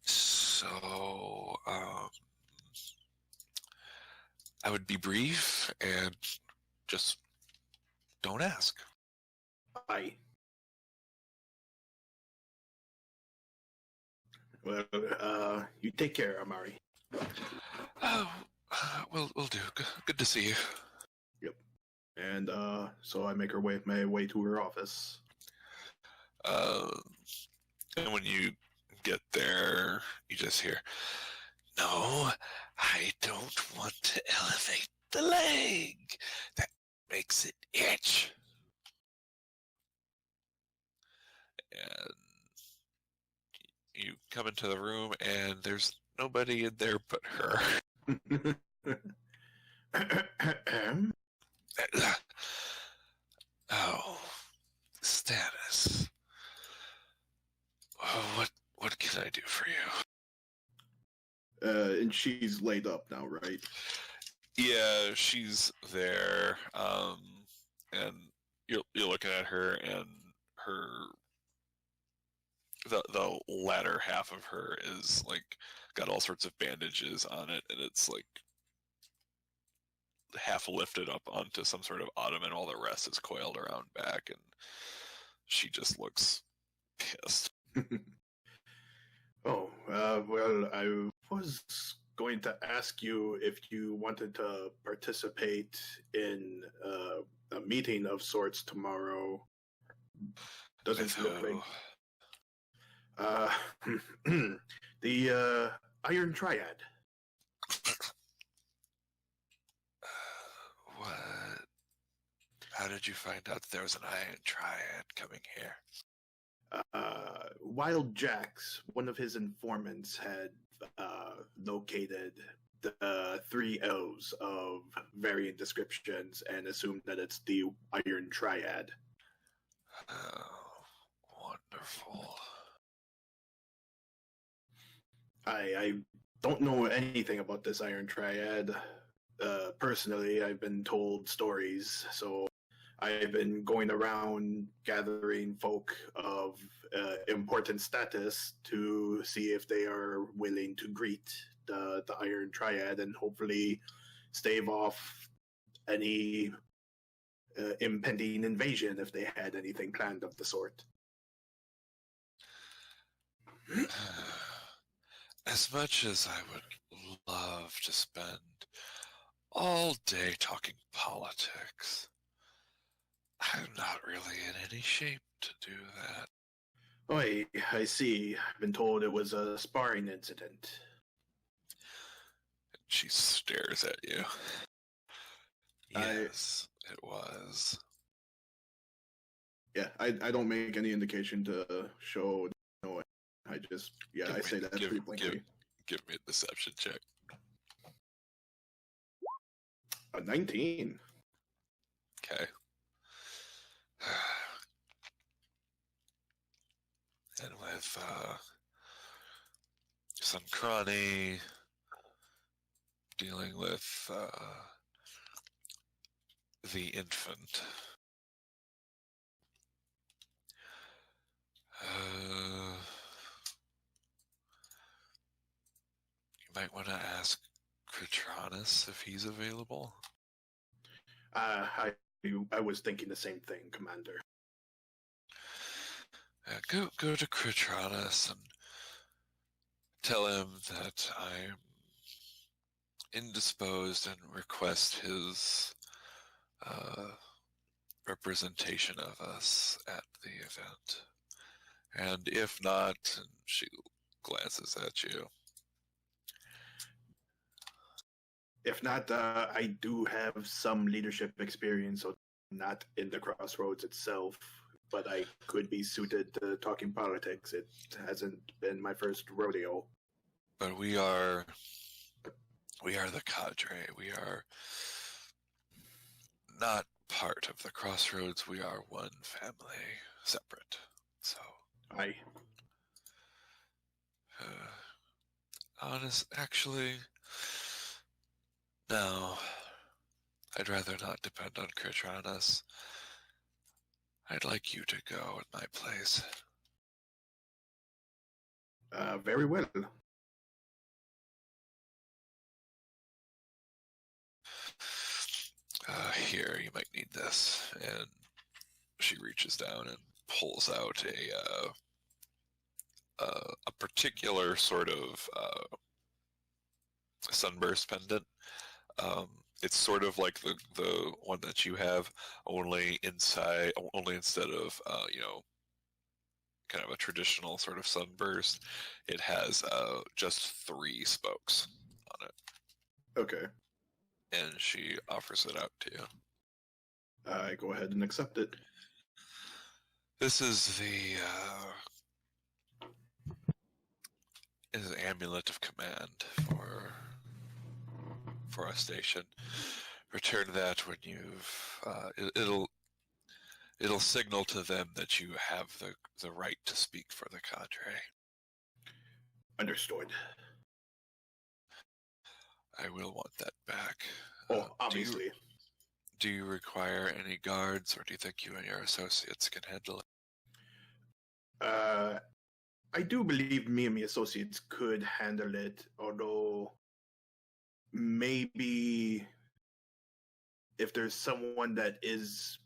A: So I would be brief and just don't ask.
C: Aye. Well, you take care, Amari.
A: Oh, we'll do. Good to see you.
C: Yep. And so I make my way to her office.
A: And when you get there, you just hear, "No, I don't want to elevate the leg. That makes it itch." And you come into the room, and there's nobody in there but her. Oh, Stannis. Oh, what can I do for you?
C: And she's laid up now, right?
A: Yeah, she's there. And you're looking at her, and the latter half of her is like got all sorts of bandages on it, and it's like half lifted up onto some sort of ottoman. All the rest is coiled around back, and she just looks pissed.
C: Oh, well, I was going to ask you if you wanted to participate in a meeting of sorts tomorrow. Doesn't
A: With
C: look
A: who?
C: like the Iron Triad.
A: What? How did you find out there was an Iron Triad coming here?
C: Wild Jax, one of his informants, had located the three elves of varying descriptions and assumed that it's the Iron Triad.
A: Oh, wonderful.
C: I don't know anything about this Iron Triad. Personally, I've been told stories, so I've been going around gathering folk of important status to see if they are willing to greet the Iron Triad and hopefully stave off any impending invasion if they had anything planned of the sort.
A: As much as I would love to spend all day talking politics, I'm not really in any shape to do that.
C: Oh, I see. I've been told it was a sparring incident.
A: She stares at you. Yes, it was.
C: Yeah, I don't make any indication to show no. I just I say that pretty blankly.
A: Give me a deception check.
C: A 19.
A: Okay. And with Sancrani dealing with the infant. You might want to ask Kritranus if he's available.
C: I was thinking the same thing, Commander.
A: Go to Kritranus and tell him that I'm indisposed and request his representation of us at the event. And if not, and she glances at you.
C: If not, I do have some leadership experience, so not in the Crossroads itself, but I could be suited to talking politics. It hasn't been my first rodeo.
A: But we are the cadre. We are not part of the Crossroads. We are one family, separate. So, actually, no. I'd rather not depend on Kritranus. I'd like you to go in my place.
C: Very well.
A: Here, you might need this. And she reaches down and pulls out a particular sort of sunburst pendant. It's sort of like the one that you have, only instead of kind of a traditional sort of sunburst, it has just 3 spokes on it.
C: Okay.
A: And she offers it out to you.
C: I go ahead and accept it.
A: This is the amulet of command for our station. Return that when you've it'll signal to them that you have the right to speak for the cadre.
C: Understood.
A: I will want that back.
C: Oh, obviously.
A: Do you require any guards, or do you think you and your associates can handle it?
C: I do believe me and my associates could handle it, although maybe if there's someone that is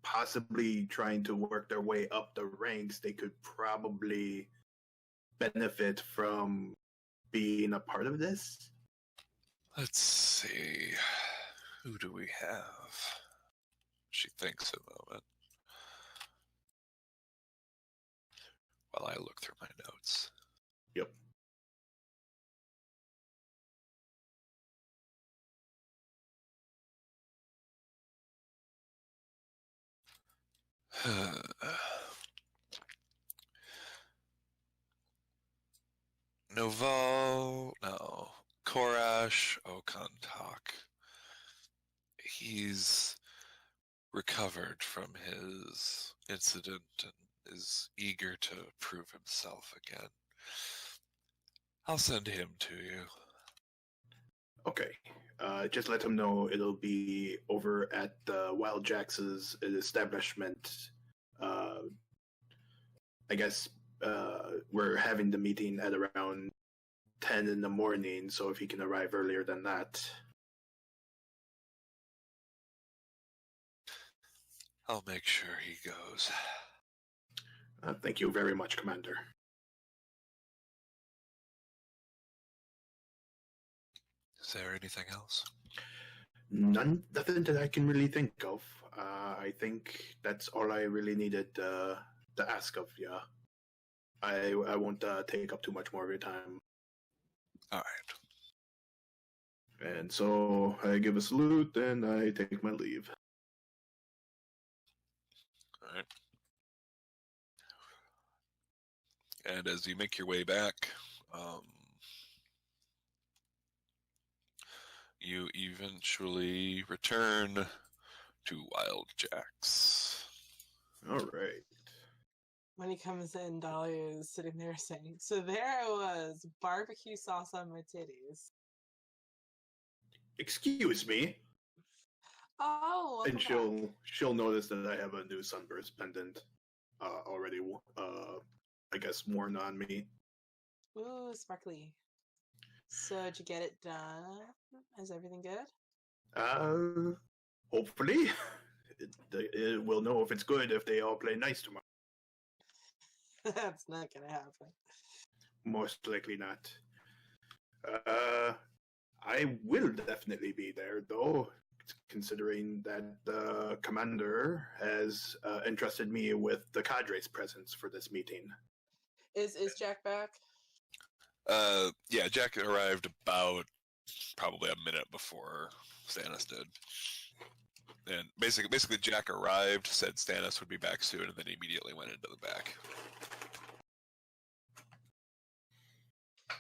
C: possibly trying to work their way up the ranks, they could probably benefit from being a part of this.
A: Let's see. Who do we have? She thinks a moment while I look through my notes.
C: Yep.
A: Noval, no. Korash Okantak. He's recovered from his incident and is eager to prove himself again. I'll send him to you.
C: Okay. Just let him know it'll be over at Wild Jax's establishment. I guess we're having the meeting at around 10 in the morning, so if he can arrive earlier than that.
A: I'll make sure he goes.
C: Thank you very much, Commander.
A: Is there anything else?
C: Nothing that I can really think of. I think that's all I really needed to ask of you. I won't take up too much more of your time.
A: All right.
C: And so I give a salute and I take my leave.
A: All right. And as you make your way back, you eventually return to Wild Jack's.
C: All right.
D: When he comes in, Dolly is sitting there saying, "So there I was, barbecue sauce on my titties."
C: Excuse me.
D: Oh,
C: And
D: welcome back.
C: she'll notice that I have a new sunburst pendant already. I guess worn on me.
D: Ooh, sparkly. So did you get it done? Is everything good?
C: Hopefully, it will know if it's good if they all play nice tomorrow.
D: That's not gonna happen.
C: Most likely not. I will definitely be there, though, considering that the commander has entrusted me with the cadre's presence for this meeting.
D: Is Jack back?
A: Yeah, Jack arrived about probably a minute before Stannis did. And basically Jack arrived, said Stannis would be back soon, and then immediately went into the back.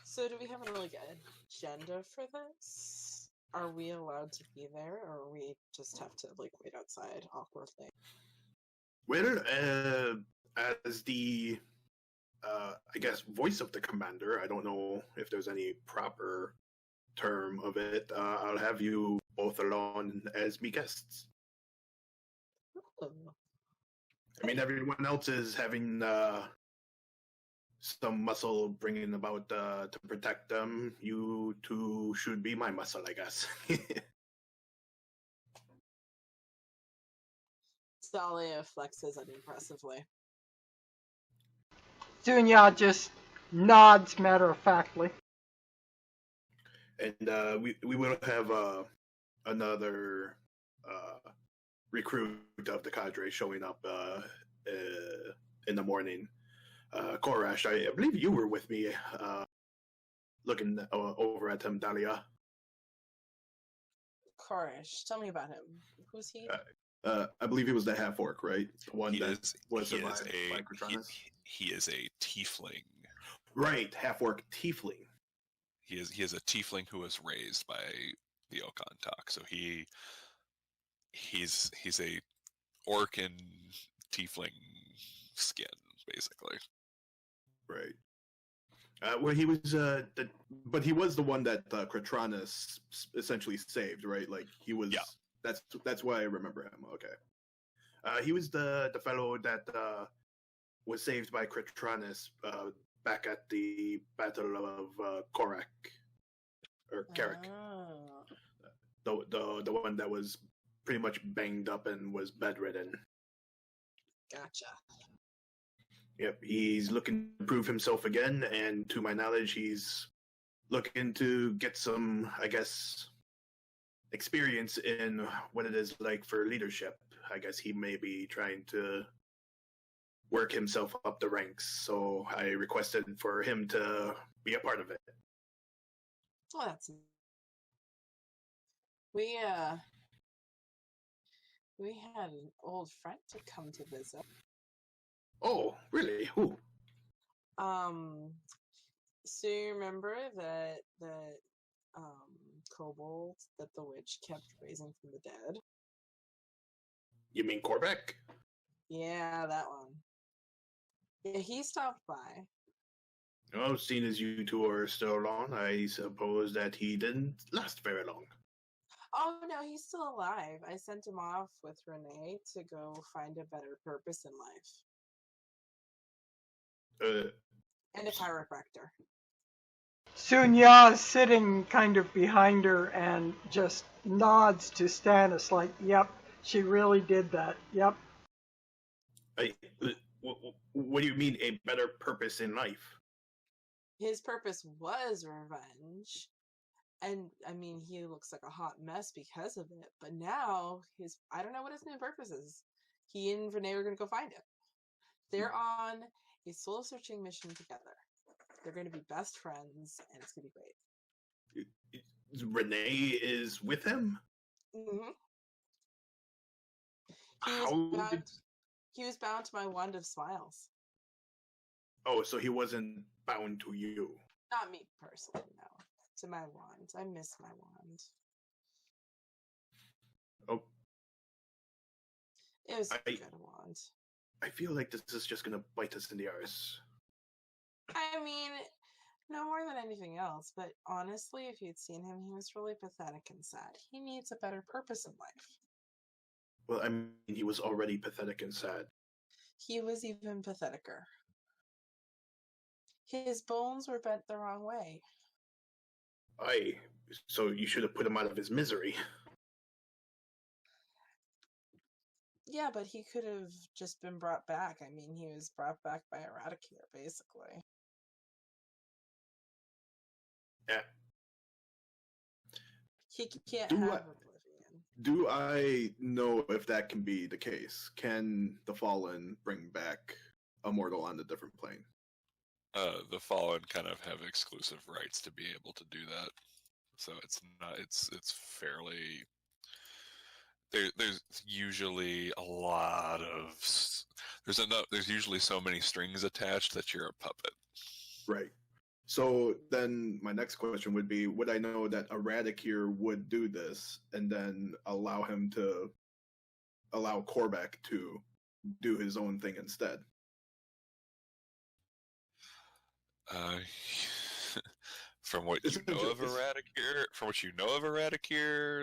D: So do we have an agenda for this? Are we allowed to be there, or we just have to wait outside awkwardly?
C: Well, as the I guess voice of the commander, I don't know if there's any proper term of it. I'll have you both alone as me guests.
D: Oh.
C: I mean, everyone else is having some muscle bringing about to protect them. You two should be my muscle, I guess.
D: Dahlia flexes unimpressively.
B: Zunya just nods matter-of-factly.
C: And we will have another recruit of the cadre showing up in the morning. Korash, I believe you were with me looking over at him, Dahlia.
D: Koresh, tell me about him. Who's he?
C: I believe he was the half-orc, right? The one was
A: survived
C: by Kratronis?
A: He is a tiefling.
C: Right, half-orc tiefling.
A: He is a tiefling who was raised by the Okantak. So he's a orc in tiefling skin, basically.
C: Right. Well, he was, but he was the one that Kratronis essentially saved, right? Like he was.
A: Yeah.
C: That's why I remember him. Okay. He was the fellow that was saved by Kratronis back at the Battle of Korak or Carrick.
D: Oh.
C: The one that was pretty much banged up and was bedridden.
D: Gotcha.
C: Yep, he's looking to prove himself again, and to my knowledge, he's looking to get some, I guess, experience in what it is like for leadership. I guess he may be trying to work himself up the ranks, so I requested for him to be a part of it.
D: Oh, that's we had an old friend to come to visit.
C: Oh, really? Who?
D: So you remember that kobold that the witch kept raising from the dead?
C: You mean Korbek?
D: Yeah, that one. Yeah, he stopped by.
C: Oh, seeing as you two are still alone, I suppose that he didn't last very long.
D: Oh no, he's still alive. I sent him off with Renee to go find a better purpose in life. And a chiropractor.
B: Sunya is sitting kind of behind her and just nods to Stannis like, yep, she really did that. Yep.
C: What do you mean a better purpose in life?
D: His purpose was revenge. And, I mean, he looks like a hot mess because of it. But now, I don't know what his new purpose is. He and Renee are going to go find it. They're on a soul-searching mission together. They're going to be best friends, and it's going to be great.
C: Renee is with him?
D: Mm-hmm. He was bound to my wand of smiles.
C: Oh, so he wasn't bound to you?
D: Not me personally, no. To my wand. I miss my wand.
C: Oh.
D: It was a good wand.
C: I feel like this is just gonna bite us in the arse.
D: I mean, no more than anything else, but honestly, if you'd seen him, he was really pathetic and sad. He needs a better purpose in life.
C: Well, I mean, he was already pathetic and sad.
D: He was even patheticer. His bones were bent the wrong way.
C: So you should have put him out of his misery.
D: Yeah, but he could have just been brought back. I mean, he was brought back by Eradicator, basically.
C: Yeah.
D: He can't have Oblivion.
C: Do I know if that can be the case? Can the Fallen bring back a mortal on a different plane?
A: The Fallen kind of have exclusive rights to be able to do that. So it's not. It's fairly. There's usually a lot of. There's usually so many strings attached that you're a puppet.
C: Right. So then my next question would be, would I know that Eradicator would do this and then allow Korbek to do his own thing instead?
A: From what you know of Eradicator,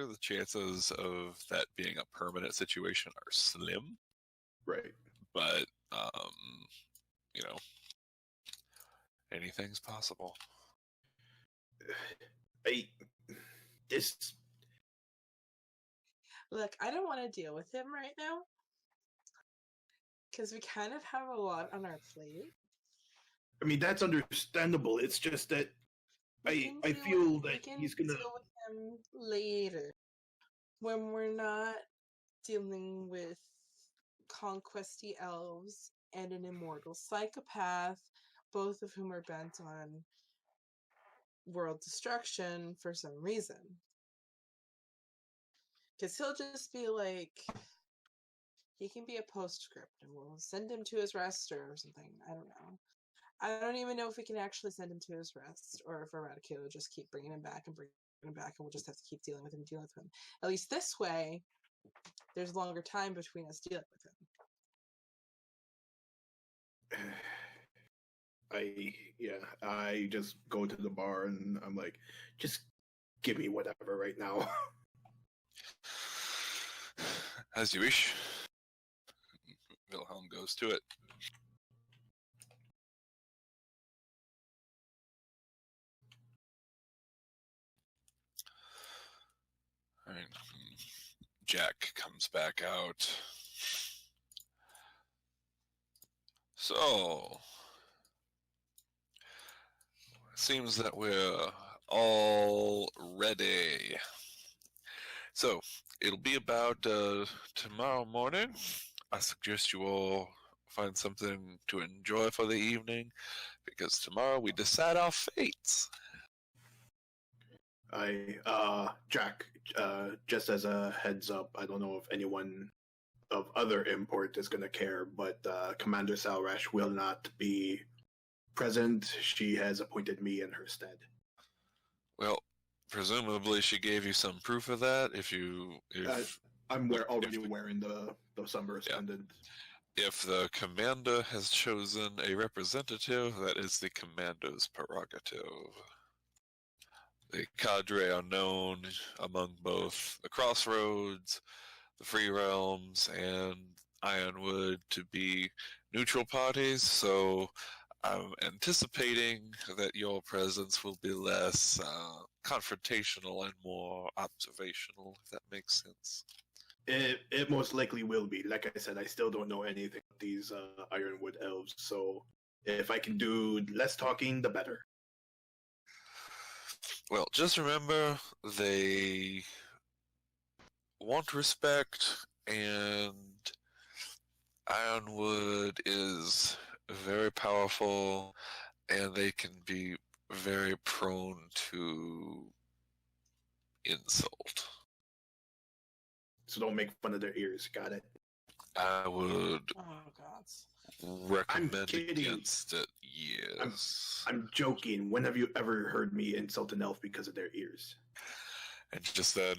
A: the chances of that being a permanent situation are slim.
C: Right.
A: But anything's possible.
D: Look, I don't want to deal with him right now because we kind of have a lot on our plate.
C: I mean, that's understandable. It's just that I feel that he's gonna
D: deal with him later when we're not dealing with conquesty elves and an immortal psychopath, both of whom are bent on world destruction for some reason. Because he'll just be like, he can be a postscript and we'll send him to his rest or something. I don't know. I don't even know if we can actually send him to his rest or if Eradicator will just keep bringing him back and we'll just have to keep dealing with him. At least this way, there's longer time between us dealing with him.
C: I just go to the bar and I'm like, just give me whatever right now.
A: As you wish. Wilhelm goes to it. All right. Jack comes back out. So, it seems that we're All ready. So, it'll be about tomorrow morning. I suggest you all find something to enjoy for the evening, because tomorrow we decide our fates.
C: Jack, just as a heads up, I don't know if anyone of other import is going to care, but Commander Salrash will not be present. She has appointed me in her stead.
A: Well, presumably she gave you some proof of that.
C: I'm already wearing the sunburst pendant.
A: If the commander has chosen a representative, that is the commander's prerogative. The cadre are known among both the Crossroads, the Free Realms, and Ironwood to be neutral parties, so I'm anticipating that your presence will be less confrontational and more observational, if that makes sense.
C: It most likely will be. Like I said, I still don't know anything about these Ironwood elves, so if I can do less talking, the better.
A: Well, just remember, they want respect, and Ironwood is very powerful, and they can be very prone to insult.
C: So don't make fun of their ears, got it?
A: I would recommend against it, yes.
C: I'm joking. When have you ever heard me insult an elf because of their ears?
A: And just then,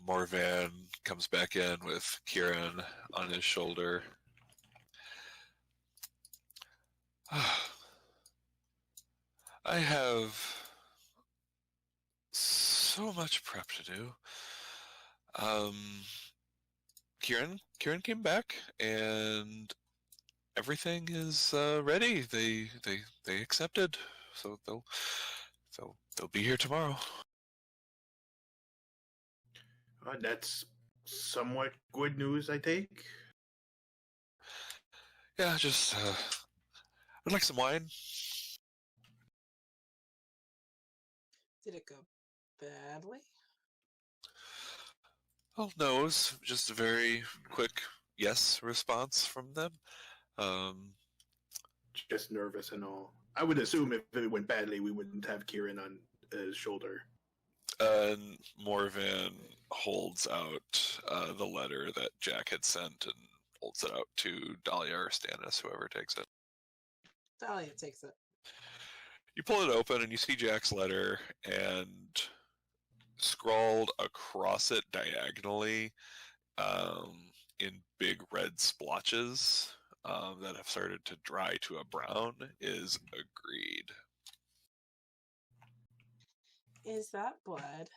A: Morvan comes back in with Kieran on his shoulder. I have so much prep to do. Kieran came back, and everything is ready. They accepted, so they'll be here tomorrow.
C: That's somewhat good news, I take.
A: Yeah, just I'd like some wine.
D: Did it go badly?
A: Oh, no, it was just a very quick yes response from them.
C: Just nervous and all. I would assume if it went badly, we wouldn't have Kieran on his shoulder.
A: And Morvan holds out the letter that Jack had sent and holds it out to Dahlia or Stannis, whoever takes it.
D: Dahlia takes it.
A: You pull it open and you see Jack's letter, and scrawled across it diagonally in big red splotches that have started to dry to a brown is agreed.
D: Is that blood?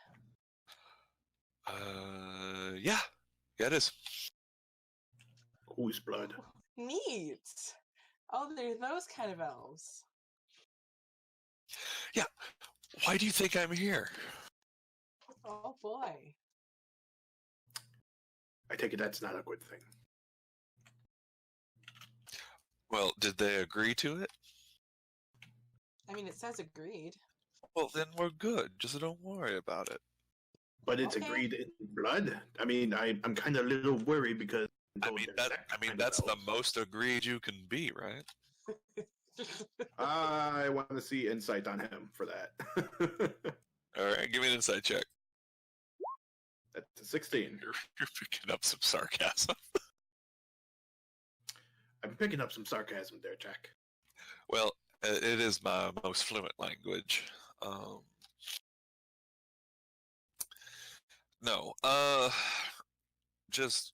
A: Yeah, it is.
C: Whose blood?
D: Neat. Oh, they're those kind of elves.
A: Yeah. Why do you think I'm here?
D: Oh boy.
C: I take it that's not a good thing.
A: Well, did they agree to it?
D: I mean, it says agreed.
A: Well, then we're good. Just don't worry about it.
C: But it's agreed in blood? I mean, I'm kind of a little worried because...
A: that's the most agreed you can be, right?
C: I want to see insight on him for that.
A: All right, give me an insight check.
C: That's a 16.
A: You're picking up some sarcasm.
C: I'm picking up some sarcasm there, Jack.
A: Well, it is my most fluent language. No, just...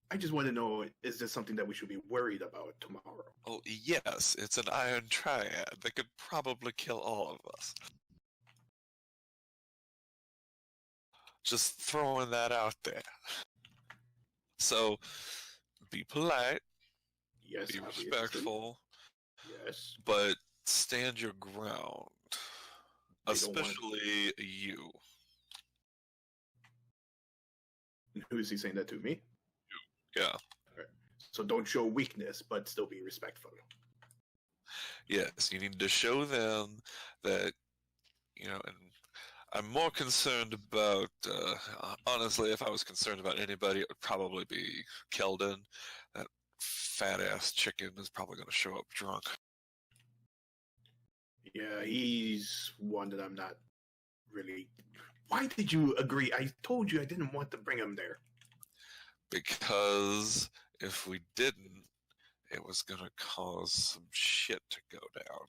C: I just want to know, is this something that we should be worried about tomorrow?
A: Oh, yes, it's an iron triad that could probably kill all of us. Just throwing that out there. So, be polite.
C: Yes,
A: be
C: obviously.
A: respectful.
C: Yes.
A: But stand your ground. Especially you.
C: Who is he saying that to, me?
A: Yeah.
C: Okay. So don't show weakness, but still be respectful.
A: Yes, you need to show them that and I'm more concerned about, honestly, if I was concerned about anybody, it would probably be Keldon. That fat-ass chicken is probably going to show up drunk.
C: Yeah, he's one that I'm not really... Why did you agree? I told you I didn't want to bring him there.
A: Because if we didn't, it was going to cause some shit to go down.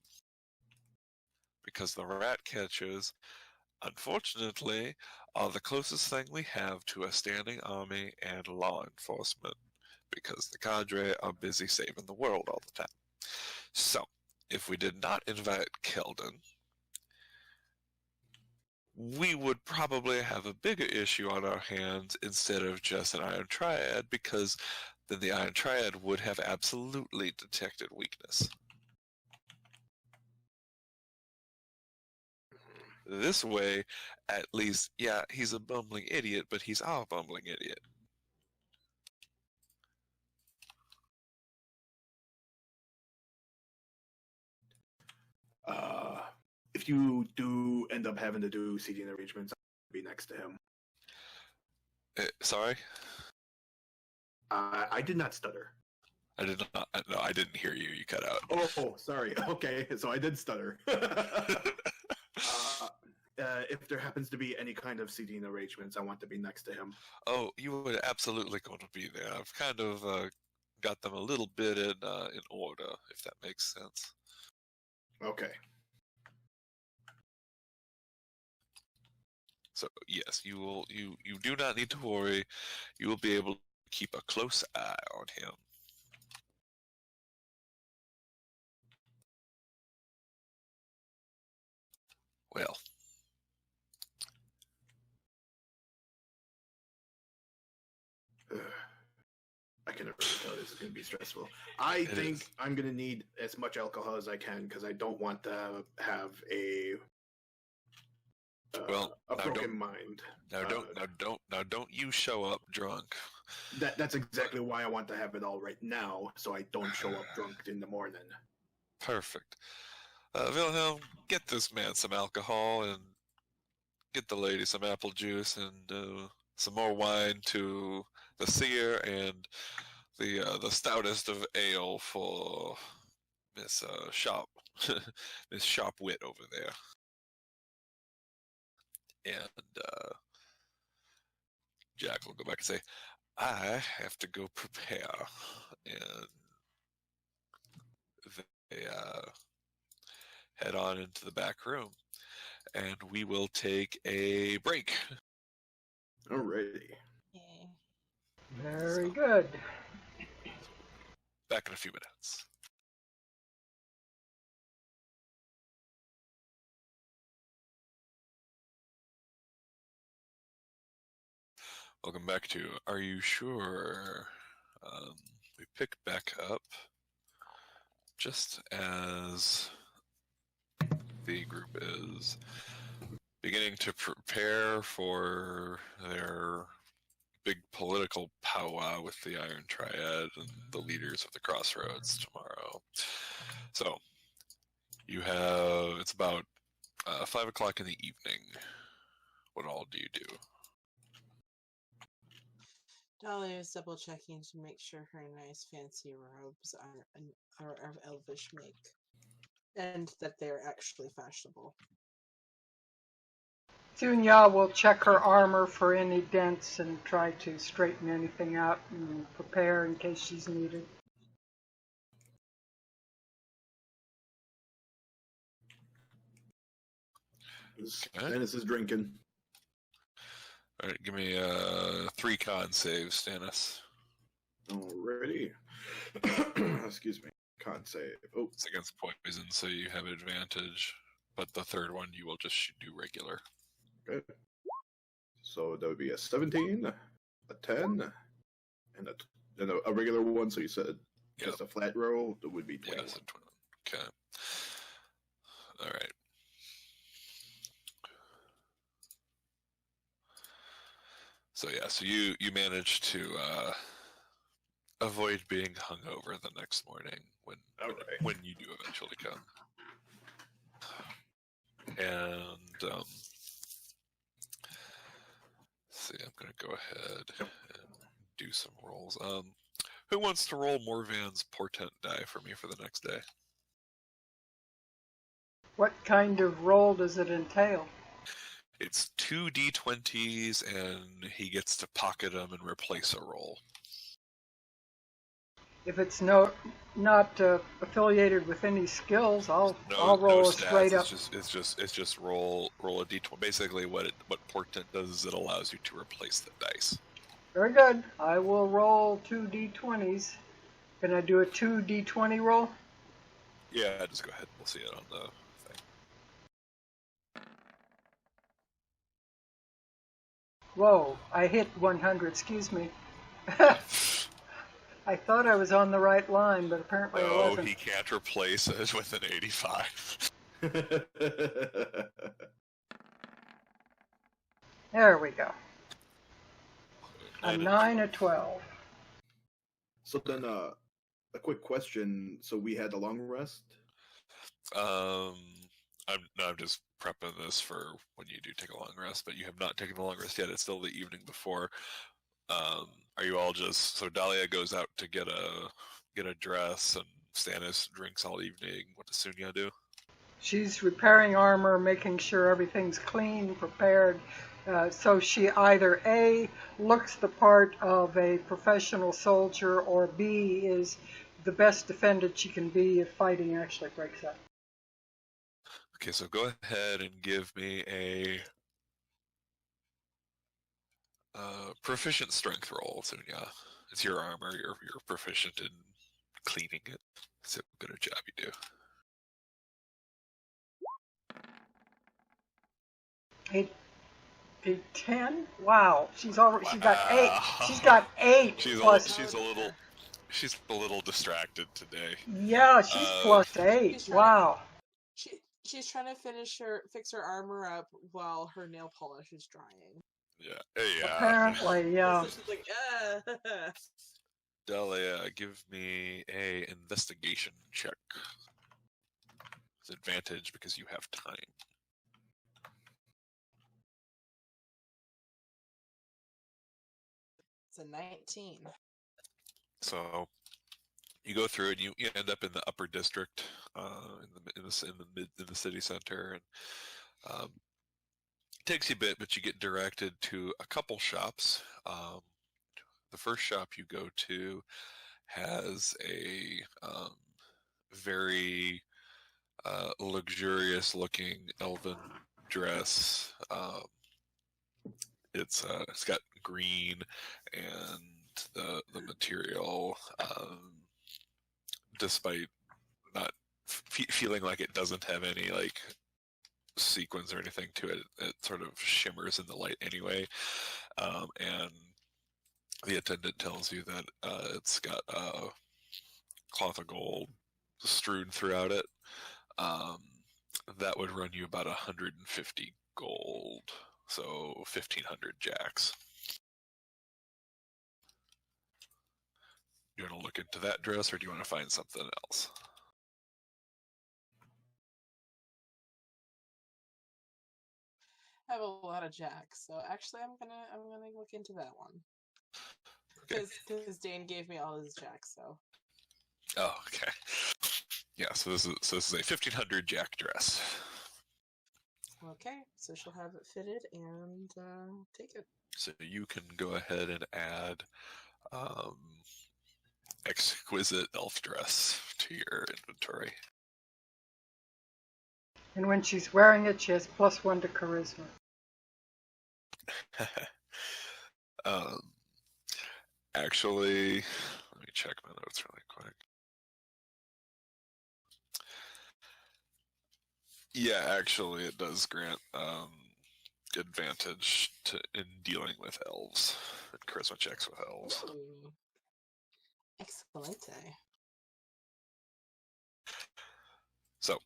A: Because the rat catchers, unfortunately, are the closest thing we have to a standing army and law enforcement, because the cadre are busy saving the world all the time. So, if we did not invite Keldon, we would probably have a bigger issue on our hands instead of just an Iron Triad, because then the Iron Triad would have absolutely detected weakness. This way, at least, yeah, he's a bumbling idiot, but he's our bumbling idiot.
C: If you do end up having to do seating arrangements, I'll be next to him.
A: Sorry?
C: I did not stutter.
A: I did not. No, I didn't hear you. You cut out.
C: Oh, sorry. Okay, so I did stutter. If there happens to be any kind of seating arrangements, I want to be next to him.
A: Oh, you were absolutely going to be there. I've kind of got them a little bit in order, if that makes sense.
C: Okay.
A: So yes, you will. You do not need to worry. You will be able to keep a close eye on him. Well.
C: I can already tell this is going to be stressful. I think I'm going to need as much alcohol as I can because I don't want to have a broken mind.
A: Now don't you show up drunk.
C: That's exactly why I want to have it all right now, so I don't show up drunk in the morning.
A: Perfect. Wilhelm, get this man some alcohol and get the lady some apple juice and some more wine to the seer and the stoutest of ale for Miss Miss Sharpwit over there. And Jack will go back and say, I have to go prepare. And they head on into the back room. And we will take a break.
C: Alrighty.
B: Very good.
A: Back in a few minutes. Welcome back to Are You Sure? We pick back up just as the group is beginning to prepare for their big political powwow with the Iron Triad and the leaders of the Crossroads tomorrow. So, it's about 5 o'clock in the evening. What all do you do?
D: Dolly is double checking to make sure her nice fancy robes are of elvish make, and that they are actually fashionable.
B: Junya will check her armor for any dents and try to straighten anything out and prepare in case she's needed.
C: Dennis is drinking.
A: All right, give me 3 con saves, Stannis.
C: Alrighty. Excuse me. Con save. Oh,
A: it's against poison, so you have advantage. But the third one, you will just do regular.
C: Okay. So that would be a 17, a 10, and a regular one. So you said just a flat roll. That would be 21.
A: Yes, okay. All right. So yeah, so you managed to avoid being hungover the next morning when you do eventually come. And see, I'm going to go ahead and do some rolls. Who wants to roll Morvan's portent die for me for the next day?
B: What kind of role does it entail?
A: It's 2 d20s, and he gets to pocket them and replace a roll.
B: If it's not affiliated with any skills, I'll roll a
A: stats,
B: straight up.
A: It's just roll a d20. Basically, what portent does is it allows you to replace the dice.
B: Very good. I will roll 2 d20s. Can I do a 2 d20 roll?
A: Yeah, just go ahead. We'll see it on the thing.
B: Whoa, I hit 100. Excuse me. I thought I was on the right line, but apparently I wasn't.
A: He can't replace it with an 85.
B: There we go. A 9, a 12.
C: So then, a quick question. So we had a long rest?
A: I'm just prepping this for when you do take a long rest, but you have not taken the long rest yet. It's still the evening before. Are you all just so Dahlia goes out to get a dress, and Stannis drinks all evening? What does Sunya do?
B: She's repairing armor, making sure everything's clean, prepared. So she either A, looks the part of a professional soldier, or B, is the best defended she can be if fighting actually breaks out.
A: Okay, so go ahead and give me a proficient strength roll, Sunya. It's your armor. You're proficient in cleaning it. So good a job you do.
B: A 10? Wow, she's got 8. She's got 8 plus.
A: She's a little distracted today.
B: Yeah, she's plus 8. Wow.
D: She's trying to fix her armor up while her nail polish is drying.
A: Yeah.
B: Apparently, yeah.
D: So she's like,
A: Dahlia, give me a investigation check. It's advantage because you have time.
D: It's a 19.
A: So you go through and you end up in the upper district, in the city center, and it takes you a bit, but you get directed to a couple shops. The first shop you go to has a very luxurious-looking elven dress. It's got green, and the material, despite not feeling like it doesn't have any like sequins or anything to it, it sort of shimmers in the light anyway. And the attendant tells you that it's got cloth of gold strewn throughout it. That would run you about 150 gold, so 1,500 jacks. Do you want to look into that dress, or do you want to find something else?
D: I have a lot of jacks, so actually I'm gonna look into that one. Because Dane gave me all his jacks, so.
A: Oh, okay. Yeah, so this is a 1,500 jack dress.
D: Okay, so she'll have it fitted and take it.
A: So you can go ahead and add exquisite elf dress to your inventory.
B: And when she's wearing it, she has +1 to charisma.
A: Actually, let me check my notes really quick. Yeah, actually, it does grant advantage in dealing with elves and charisma checks with elves.
D: Ooh. Excelente.
A: So,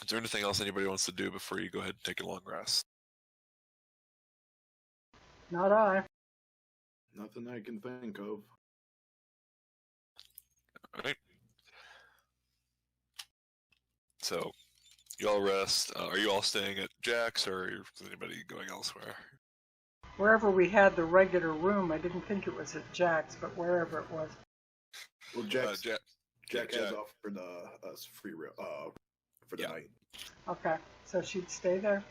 A: is there anything else anybody wants to do before you go ahead and take a long rest?
B: Not I.
C: Nothing I can think of.
A: All right. So you all rest. Are you all staying at Jack's, or is anybody going elsewhere?
B: Wherever we had the regular room, I didn't think it was at Jack's, but wherever it was.
C: Well, Jack has offered us free for the night.
B: Okay, so she'd stay there.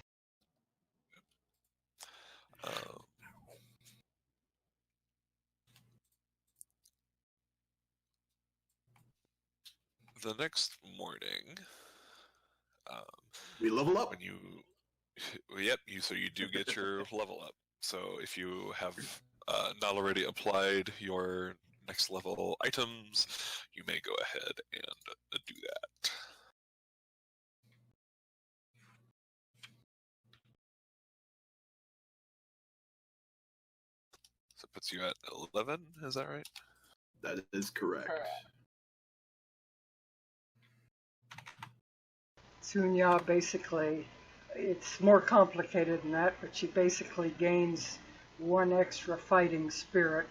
A: The next morning,
C: we level up.
A: when you, yep, so you do get your level up. So if you have not already applied your next level items, you may go ahead and do that. So it puts you at 11, is that right?
C: That is correct.
B: Sunya basically, it's more complicated than that, but she basically gains 1 extra fighting spirit.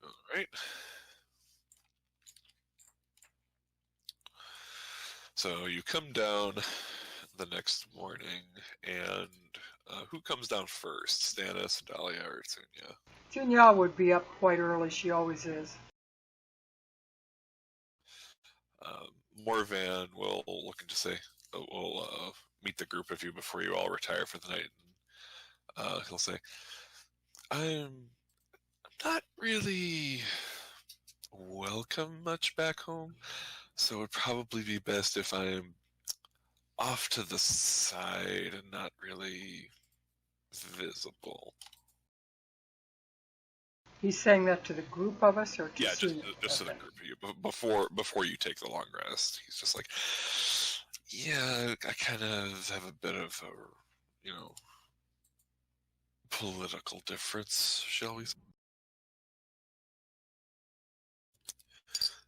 A: All right. So you come down the next morning, and who comes down first? Stannis, Dahlia, or Sunya?
B: Sunya would be up quite early, she always is.
A: Morvan will look into say, will meet the group of you before you all retire for the night. And, he'll say, I'm not really welcome much back home, so it'd probably be best if I'm off to the side and not really visible.
B: He's saying that to the group of us, or to Sunya?
A: just to the group of you before you take the long rest. He's just like, yeah, I kind of have a bit of a, political difference, shall we say.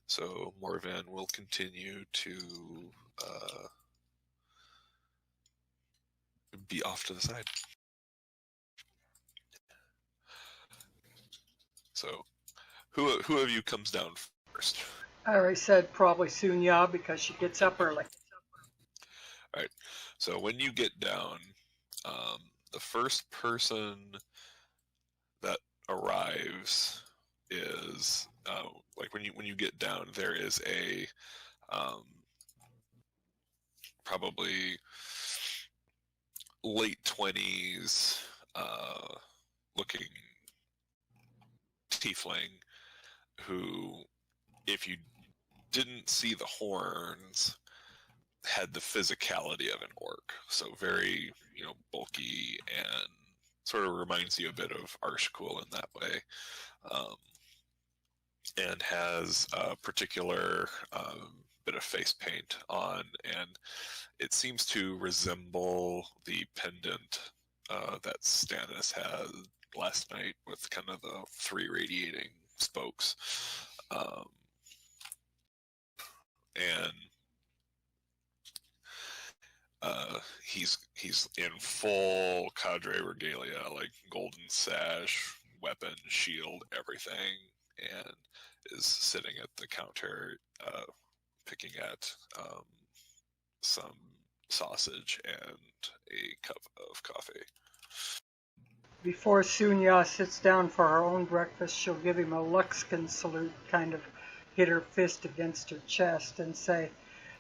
A: So Morvan will continue to be off to the side. So who of you comes down first?
B: I already said probably Sunya because she gets up early.
A: All right. So when you get down, the first person that arrives is like when you get down, there is a probably late 20s looking tiefling who, if you didn't see the horns, had the physicality of an orc. So very, bulky, and sort of reminds you a bit of Arshkul in that way. And has a particular bit of face paint on, and it seems to resemble the pendant that Stannis had last night with kind of the 3 radiating spokes. And he's in full cadre regalia, like golden sash, weapon, shield, everything, and is sitting at the counter picking at some sausage and a cup of coffee.
B: Before Sunya sits down for her own breakfast, she'll give him a Luxkin salute, kind of hit her fist against her chest and say,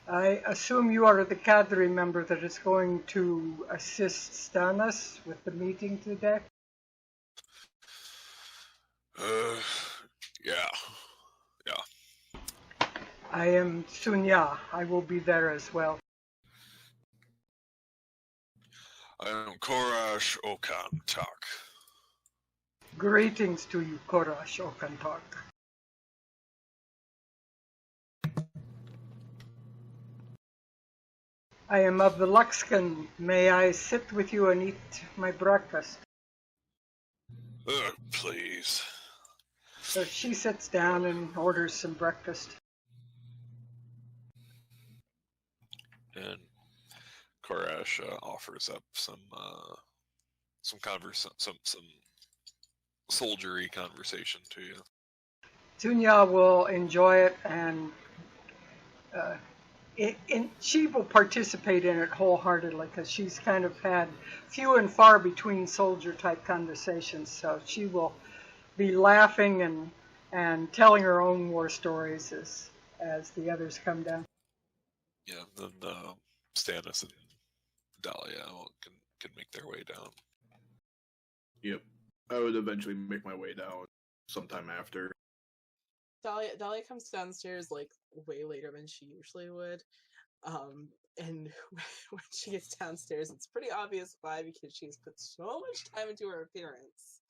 B: I assume you are the cadre member that is going to assist Stannis with the meeting today?
A: Yeah.
B: I am Sunya. I will be there as well.
A: I am Korash Okantak.
B: Greetings to you, Korash Okantak. I am of the Luxkin. May I sit with you and eat my breakfast?
A: Please.
B: So she sits down and orders some breakfast.
A: And Korash offers up some some soldiery conversation to you.
B: Tunya will enjoy it, and she will participate in it wholeheartedly because she's kind of had few and far between soldier type conversations. So she will be laughing and telling her own war stories as the others come down.
A: Yeah, then Stannis and Dahlia can make their way down.
C: Yep. I would eventually make my way down sometime after.
D: Dahlia comes downstairs like way later than she usually would. And when she gets downstairs, it's pretty obvious why, because she's put so much time into her appearance.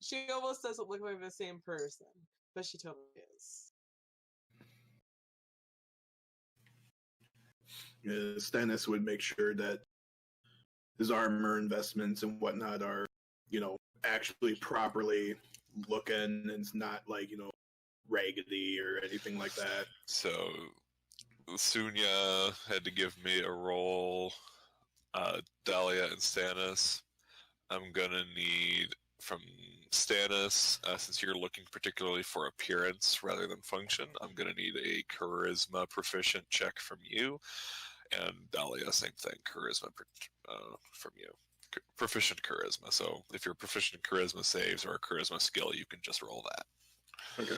D: She almost doesn't look like the same person, but she totally is.
C: Stannis would make sure that his armor investments and whatnot are, actually properly looking, and it's not like, raggedy or anything like that.
A: So Sunya had to give me a roll. Dahlia and Stannis. I'm gonna need from Stannis, since you're looking particularly for appearance rather than function, I'm gonna need a charisma proficient check from you. And Dahlia, same thing, charisma from you. Proficient charisma. So if your proficient charisma saves or a charisma skill, you can just roll that.
C: Okay.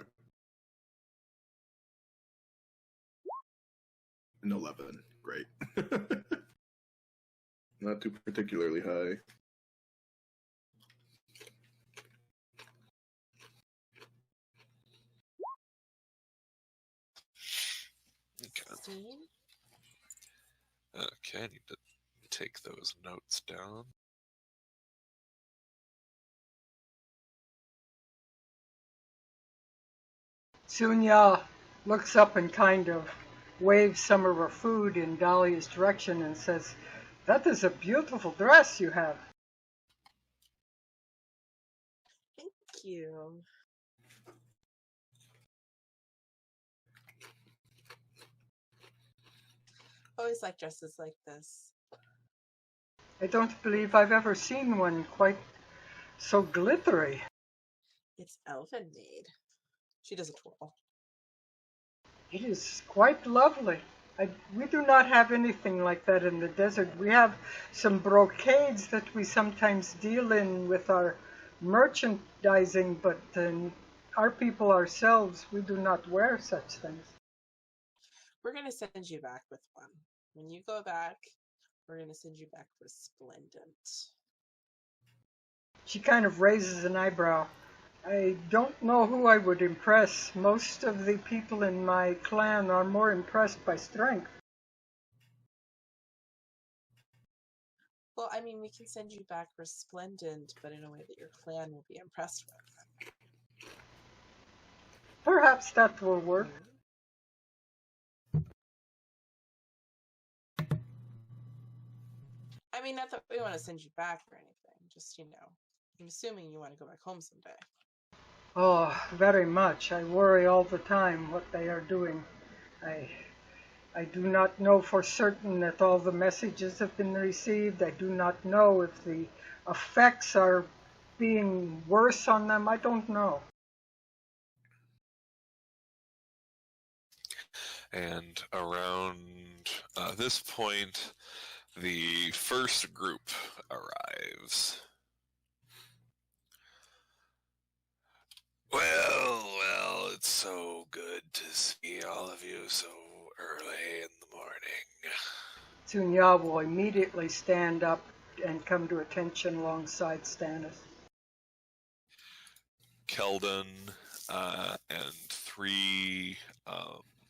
C: An 11. Great. Not too particularly high.
A: Okay. Okay, I need to take those notes down.
B: Sunya looks up and kind of waves some of her food in Dahlia's direction and says, "That is a beautiful dress you have."
D: Thank you. Always like dresses like this.
B: I don't believe I've ever seen one quite so glittery.
D: It's elven made. She does a twirl.
B: It is quite lovely. We do not have anything like that in the desert. We have some brocades that we sometimes deal in with our merchandising, but our people ourselves, we do not wear such things.
D: We're going to send you back with one. When you go back, we're going to send you back resplendent.
B: She kind of raises an eyebrow. I don't know who I would impress. Most of the people in my clan are more impressed by strength.
D: Well, I mean, we can send you back resplendent, but in a way that your clan will be impressed with.
B: Perhaps that will work.
D: I mean, not that we want to send you back or anything. Just, I'm assuming you want to go back home someday.
B: Oh, very much. I worry all the time what they are doing. I do not know for certain that all the messages have been received. I do not know if the effects are being worse on them. I don't know.
A: And around this point, the first group arrives. Well, it's so good to see all of you so early in the morning.
B: Sunya will immediately stand up and come to attention alongside Stannis.
A: Keldon and three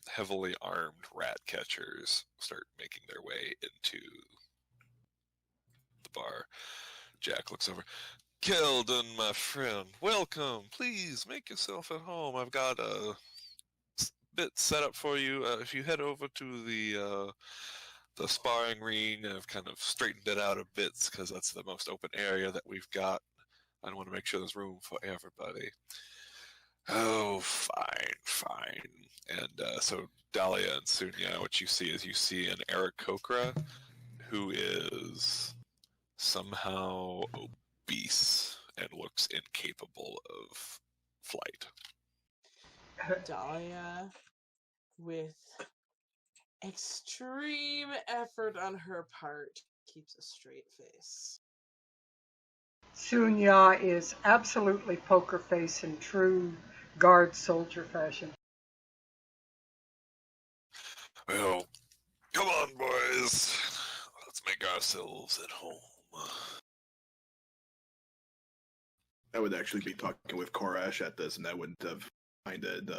A: heavily armed rat catchers start making their way into the bar. Jack looks over. Keldon, my friend, welcome. Please make yourself at home. I've got a bit set up for you. If you head over to the sparring ring, I've kind of straightened it out a bit because that's the most open area that we've got. I want to make sure there's room for everybody. Oh, fine. And so Dahlia and Sunya, what you see an Eric Kokra who is somehow beasts and looks incapable of flight.
D: Dahlia, with extreme effort on her part, keeps a straight face.
B: Sunya is absolutely poker face in true guard soldier fashion.
A: Well, come on, boys. Let's make ourselves at home.
C: I would actually be talking with Korash at this, and I wouldn't have minded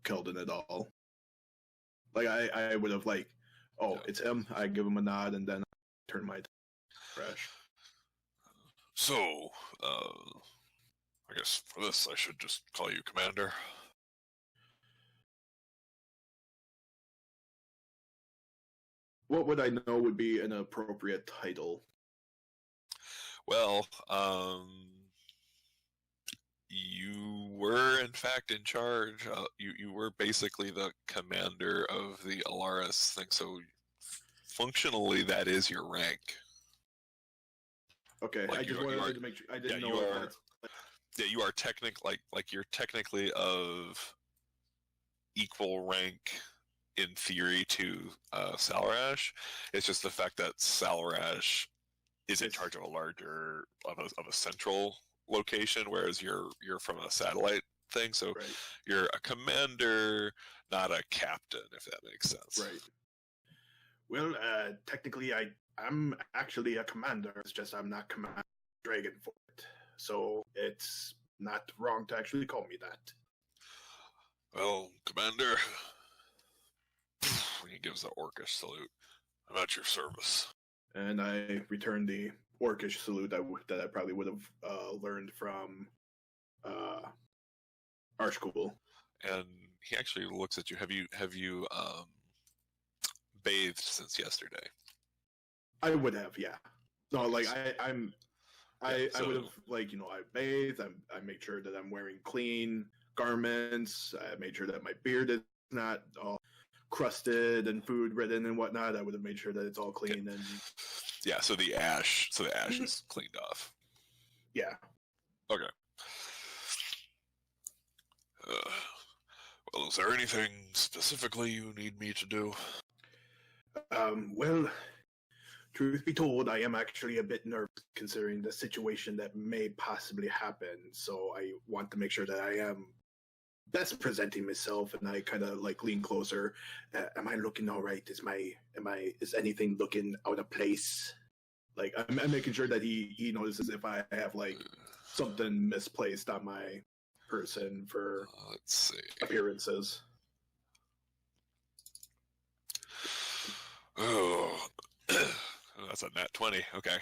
C: Keldon at all. Like, I would have, like, oh, it's him. I give him a nod, and then I turn my Korash.
A: So, I guess for this, I should just call you Commander.
C: What would I know would be an appropriate title?
A: Well, you were in fact in charge. You were basically the commander of the Alaris thing, so functionally that is your rank.
C: Okay,
A: Like
C: I just wanted to make sure. I didn't know
A: you
C: if
A: are.
C: that's...
A: Yeah, you are like you're technically of equal rank in theory to Salarash. It's just the fact that Salarash is in charge of a larger of a central location, whereas you're from a satellite thing. So
C: Right.
A: you're a commander, not a captain, if that makes sense.
C: Right. Well, technically, I'm actually a commander. It's just I'm not Commander Dragon for it. So it's not wrong to actually call me that.
A: Well, Commander, he gives the orcish salute. I'm at your service.
C: And I return the orcish salute that I probably would have learned from our school.
A: And he actually looks at you. Have you bathed since yesterday?
C: I would have, yeah. No, like I would have, like, I bathe. I make sure that I'm wearing clean garments. I made sure that my beard is not all crusted and food ridden and whatnot. I would have made sure that it's all clean and
A: yeah. So the ash is cleaned off.
C: yeah.
A: Okay. Well, is there anything specifically you need me to do?
C: Well, truth be told, I am actually a bit nervous considering the situation that may possibly happen. So I want to make sure that I am best presenting myself, and I kind of like lean closer. Am I looking all right? Is anything looking out of place? Like I'm making sure that he notices if I have like something misplaced on my person for
A: let's see
C: appearances.
A: Oh, that's a nat 20. Okay.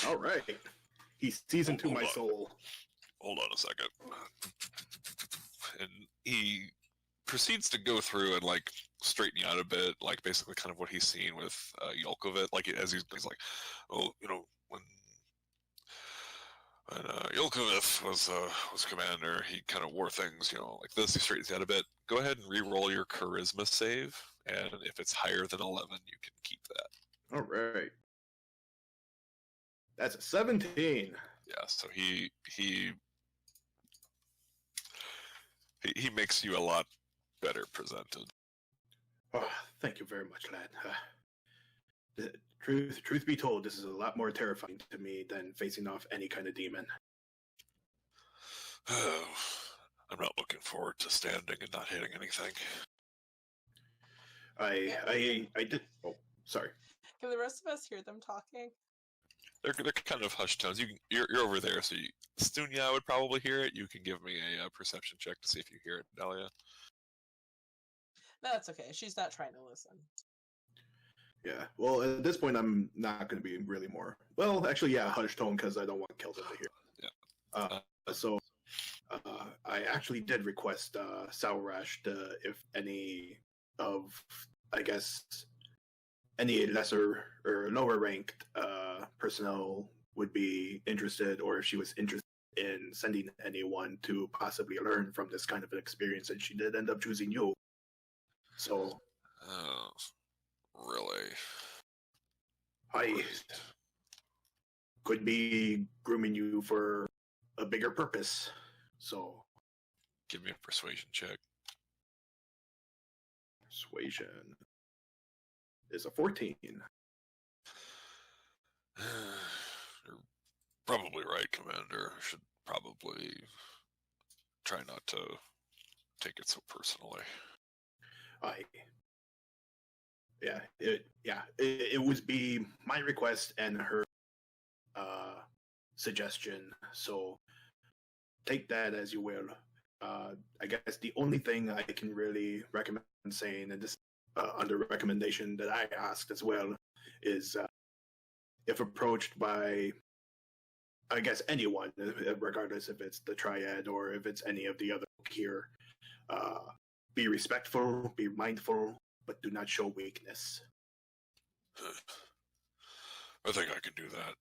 C: All right. He sees into my soul.
A: Hold on a second. And he proceeds to go through and like straighten you out a bit, like basically kind of what he's seen with Yolkovit. Like as he's like, oh, when Yolkovith was commander, he kind of wore things, like this. He straightens you out a bit. Go ahead and re-roll your charisma save, and if it's higher than 11, you can keep that.
C: All right. That's a 17.
A: Yeah, so he makes you a lot better presented.
C: Oh, thank you very much, lad. The truth be told, this is a lot more terrifying to me than facing off any kind of demon.
A: I'm not looking forward to standing and not hitting anything.
C: I did. Oh, sorry.
D: Can the rest of us hear them talking?
A: They're kind of hushed tones. You're over there, so Stunya would probably hear it. You can give me a perception check to see if you hear it, Dahlia.
D: No, that's okay. She's not trying to listen.
C: Yeah. Well, at this point, I'm not going to be really more. Well, actually, yeah, hushed tone because I don't want Kelton to hear.
A: Yeah.
C: So I actually did request Salarash to, if any of, I guess, any lesser or lower ranked personnel would be interested, or if she was interested in sending anyone to possibly learn from this kind of an experience, and she did end up choosing you. So.
A: Oh, really?
C: I could be grooming you for a bigger purpose. So,
A: Give me a persuasion check.
C: persuasion is a 14.
A: You're probably right, Commander. I should probably try not to take it so personally.
C: It would be my request and her suggestion. So take that as you will. I guess the only thing I can really recommend saying, and this under recommendation that I asked as well, is if approached by, I guess, anyone, regardless if it's the Triad or if it's any of the other here, be respectful, be mindful, but do not show weakness.
A: I think I can do that.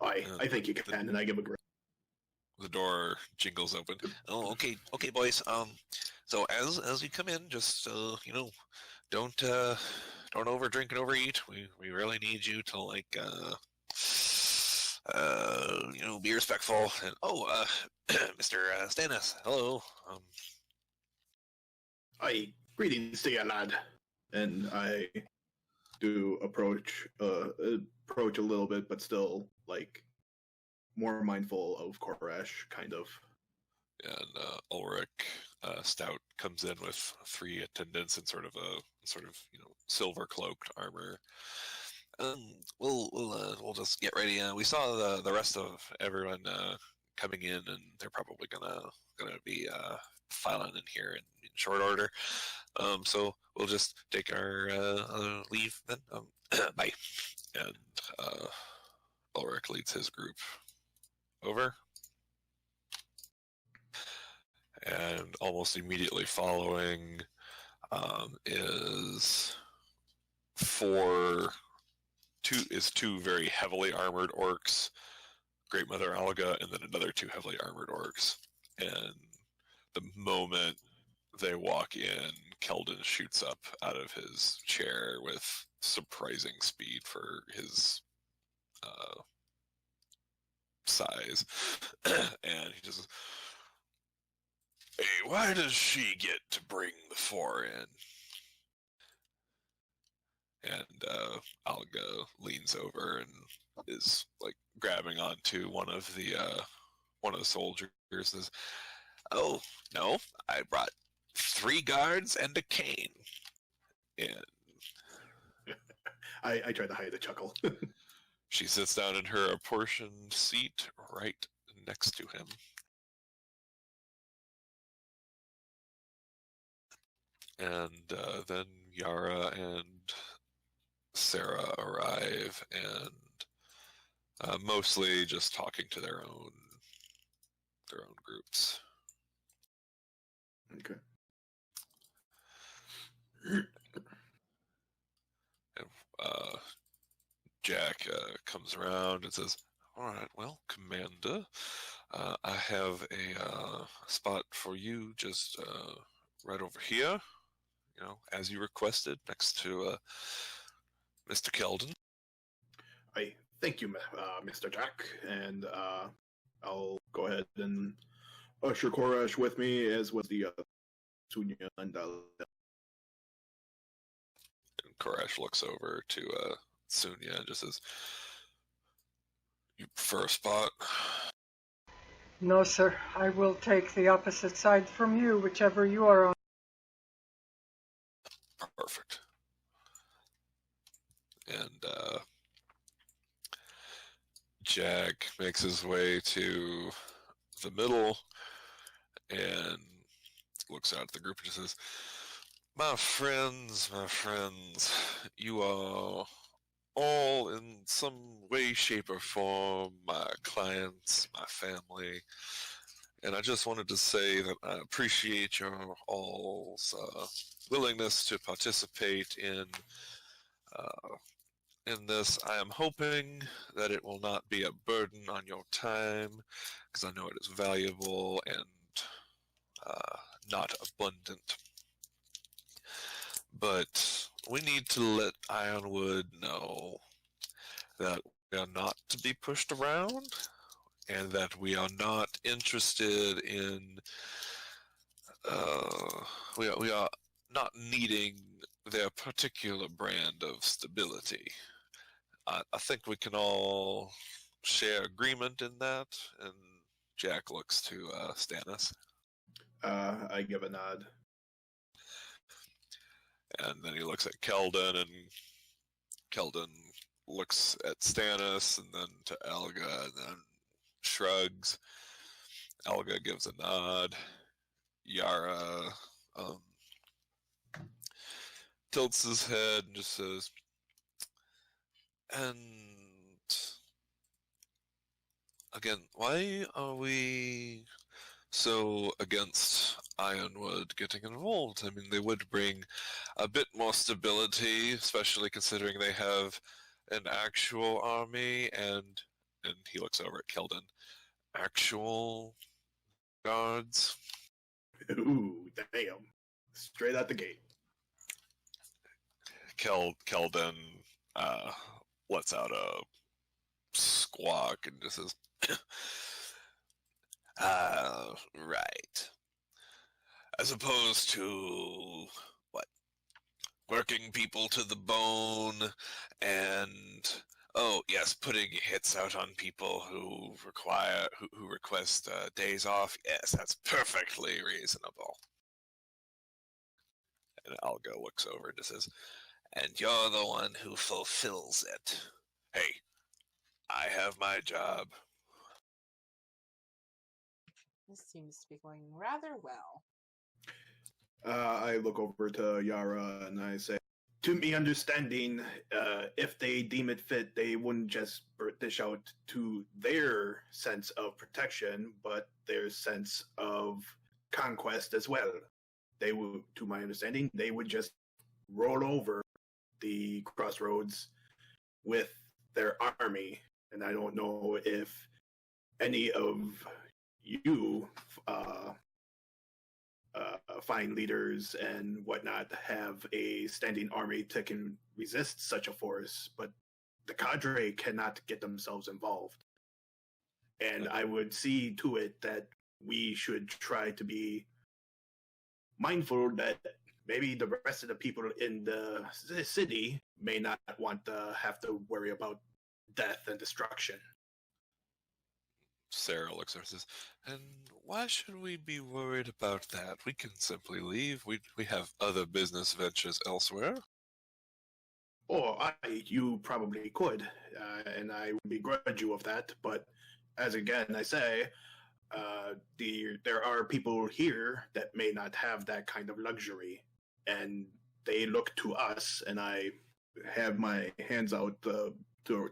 C: I think you can, and I give a great.
A: The door jingles open.
E: Oh, okay, boys. So as you come in, just don't overdrink and overeat. We really need you to be respectful. And Mr. Stannis, hello.
C: Greetings to you, lad. And I do approach a little bit, but still more mindful of Koresh, kind of.
A: And Ulrich Stout comes in with 3 attendants in sort of silver cloaked armor. We'll just get ready. We saw the rest of everyone coming in, and they're probably gonna be filing in here in short order. So we'll just take our leave then. Bye. And Ulrich leads his group over. And almost immediately following is two very heavily armored orcs, Great Mother Alga, and then another 2 heavily armored orcs. And the moment they walk in, Keldon shoots up out of his chair with surprising speed for his size. And he just, hey, why does she get to bring the 4 in? And Alga leans over and is grabbing onto one of the soldiers. Says, "Oh no, I brought 3 guards and a cane." And
C: I try to hide a chuckle.
A: she sits down in her apportioned seat right next to him. And then Yara and Sarah arrive, and mostly just talking to their own groups.
C: Okay.
A: And Jack comes around and says, "All right, well, Commander, I have a spot for you just right over here, as you requested, next to Mr. Keldon."
C: I thank you, Mr. Jack, and I'll go ahead and usher Koresh with me, as was the Sunya and
A: Koresh looks over to Sunya and just says, "You prefer a spot?"
B: No, sir. I will take the opposite side from you, whichever you are on.
A: Perfect. And Jack makes his way to the middle and looks out at the group and just says, my friends, you are all in some way, shape, or form my clients, my family, and I just wanted to say that I appreciate your all's willingness to participate in this. I am hoping that it will not be a burden on your time, because I know it is valuable and not abundant. But we need to let Ironwood know that we are not to be pushed around, and that we are not interested in, we are not needing their particular brand of stability. I think we can all share agreement in that, and Jack looks to Stannis.
C: I give a nod.
A: And then he looks at Keldon, and Keldon looks at Stannis, and then to Elga, and then shrugs. Elga gives a nod. Yara tilts his head and just says, and again, why are we so against Ironwood getting involved? I mean, they would bring a bit more stability, especially considering they have an actual army, and he looks over at Keldon, actual guards.
C: Ooh, damn. Straight out the gate.
A: Keldon lets out a squawk and just says, right. As opposed to, what, working people to the bone and, oh, yes, putting hits out on people who request days off. Yes, that's perfectly reasonable. And Alga looks over and just says, and you're the one who fulfills it. Hey, I have my job.
D: This seems to be going rather well.
C: I look over to Yara and I say, to me understanding, if they deem it fit, they wouldn't just dish out to their sense of protection, but their sense of conquest as well. They would, to my understanding, they would just roll over the crossroads with their army. And I don't know if any of you fine leaders and whatnot have a standing army that can resist such a force, but the cadre cannot get themselves involved. And I would see to it that we should try to be mindful that maybe the rest of the people in the city may not want to have to worry about death and destruction.
A: Sarah looks at her and says, and why should we be worried about that? We can simply leave. We have other business ventures elsewhere.
C: Or you probably could, and I would begrudge you of that. But as again I say, there are people here that may not have that kind of luxury, and they look to us. And I have my hands out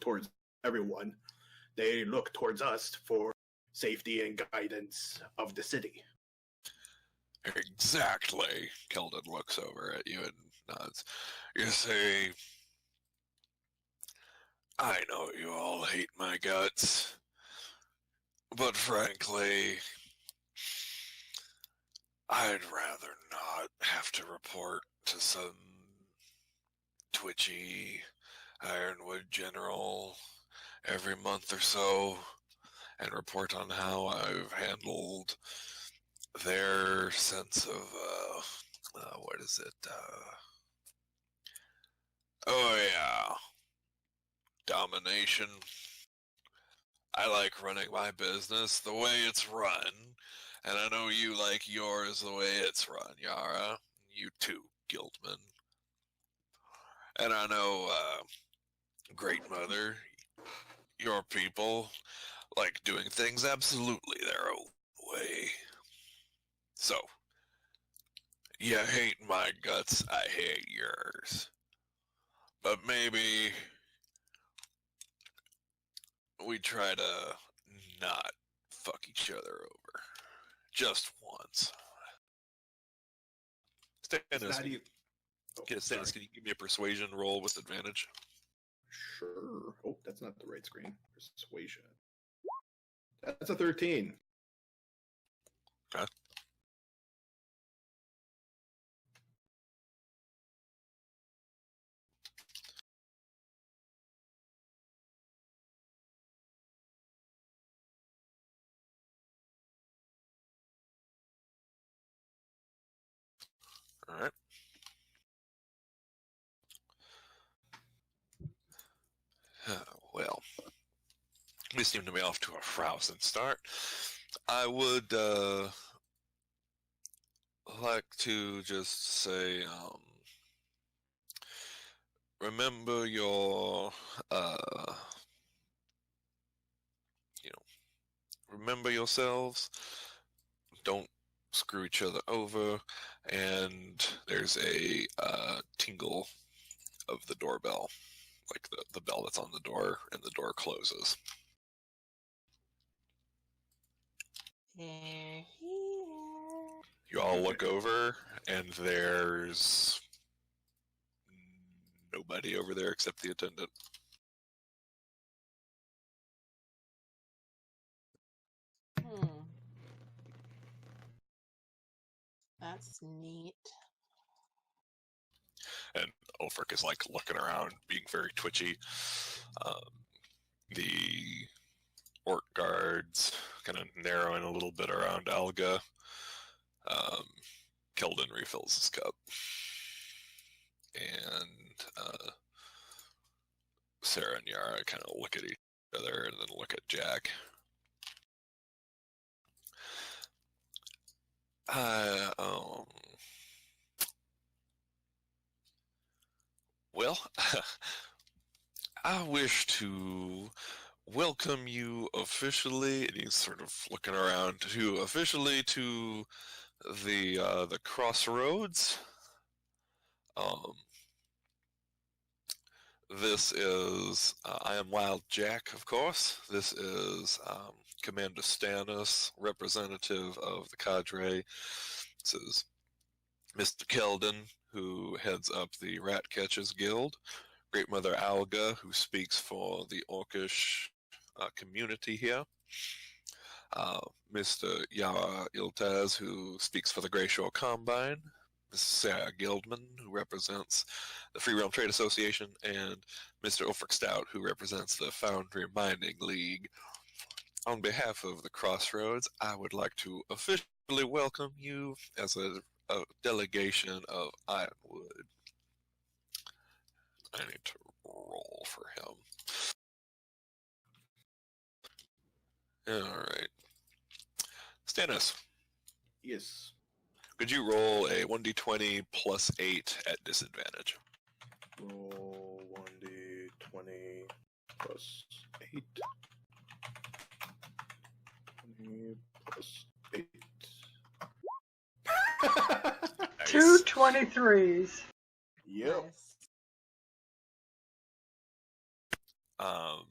C: towards everyone. They look towards us for safety and guidance of the city.
A: Exactly. Keldon looks over at you and nods. You say, I know you all hate my guts, but frankly, I'd rather not have to report to some twitchy Ironwood general every month or so and report on how I've handled their sense of, what is it? Oh yeah, domination. I like running my business the way it's run, and I know you like yours the way it's run, Yara. You too, Guildman. And I know, Great Mother, your people like doing things absolutely their own way. So, you hate my guts, I hate yours. But maybe we try to not fuck each other over. Just once. Stannis, can you give me a persuasion roll with advantage?
C: Sure. Oh, that's not the right screen. Persuasion. That's a 13.
A: Okay.
E: All right. Well, we seem to be off to a rousing start. I would like to just say, remember your, you know, remember yourselves. Don't screw each other over. And there's a tingle of the doorbell, like the bell that's on the door, and the door closes.
D: Here.
E: You all look over, and there's nobody over there except the attendant.
D: That's neat.
E: And Ulfric is like looking around, being very twitchy. The orc guards kind of narrowing a little bit around Alga. Keldon refills his cup. And Sarah and Yara kind of look at each other and then look at Jack. Well, I wish to welcome you officially, and he's sort of looking around to officially to the crossroads. This is I am Wild Jack, of course. This is Commander Stannis, representative of the cadre. This is Mr. Keldon, who heads up the Rat Catchers Guild. Great Mother Alga, who speaks for the Orcish community here. Mr. Yara Iltaz, who speaks for the Greyshore Combine. Ms. Sarah Guildman, who represents the Free Realm Trade Association, and Mr. Ulfric Stout, who represents the Foundry Mining League. On behalf of the Crossroads, I would like to officially welcome you as a delegation of Ironwood. I need to roll for him. Alright. Stannis.
C: Yes.
E: Could you roll a 1d20 plus 8 at disadvantage?
C: Roll 1d20 plus 8. 20 plus 8.
E: Nice.
B: Two 23s.
C: Yep.
D: Nice.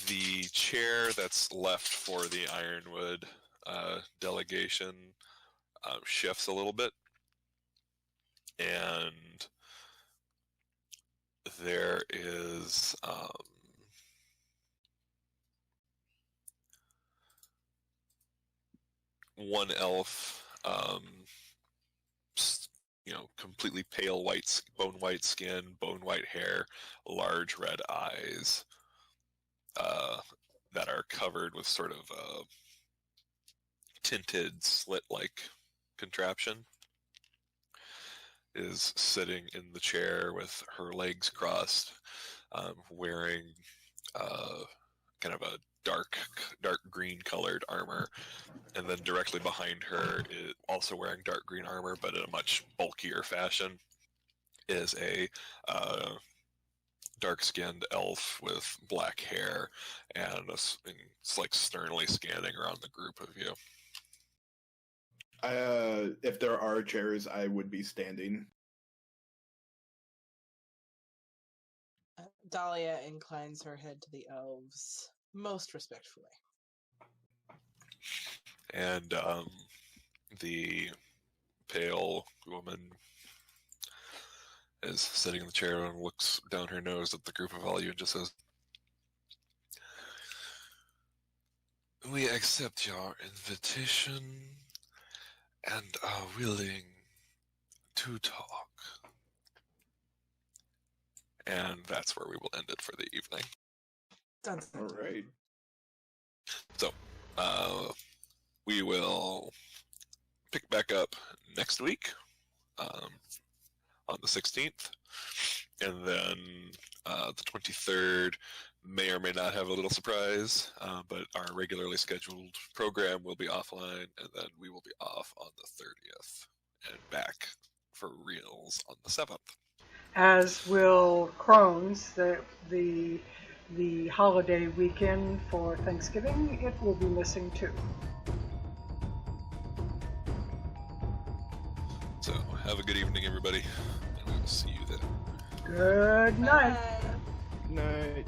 E: The chair that's left for the Ironwood delegation shifts a little bit, and there is one elf, completely pale white, bone white skin, bone white hair, large red eyes, that are covered with sort of a tinted slit-like contraption, is sitting in the chair with her legs crossed, wearing kind of a dark green colored armor, and then directly behind her, also wearing dark green armor but in a much bulkier fashion, is a dark-skinned elf with black hair, and it's like sternly scanning around the group of you.
C: If there are chairs, I would be standing.
D: Dahlia inclines her head to the elves most respectfully.
E: And the pale woman is sitting in the chair and looks down her nose at the group of all you and just says, "We accept your invitation and are willing to talk." And that's where we will end it for the evening.
D: Dun, dun,
C: All
D: dun.
C: right.
E: So, we will pick back up next week on the 16th. And then the 23rd may or may not have a little surprise, but our regularly scheduled program will be offline, and then we will be off on the 30th and back for reals on the 7th.
B: As will Crohn's, the holiday weekend for Thanksgiving, it will be missing too.
E: So have a good evening, everybody, and we will see you then.
B: Good night.
D: Bye.
C: Night.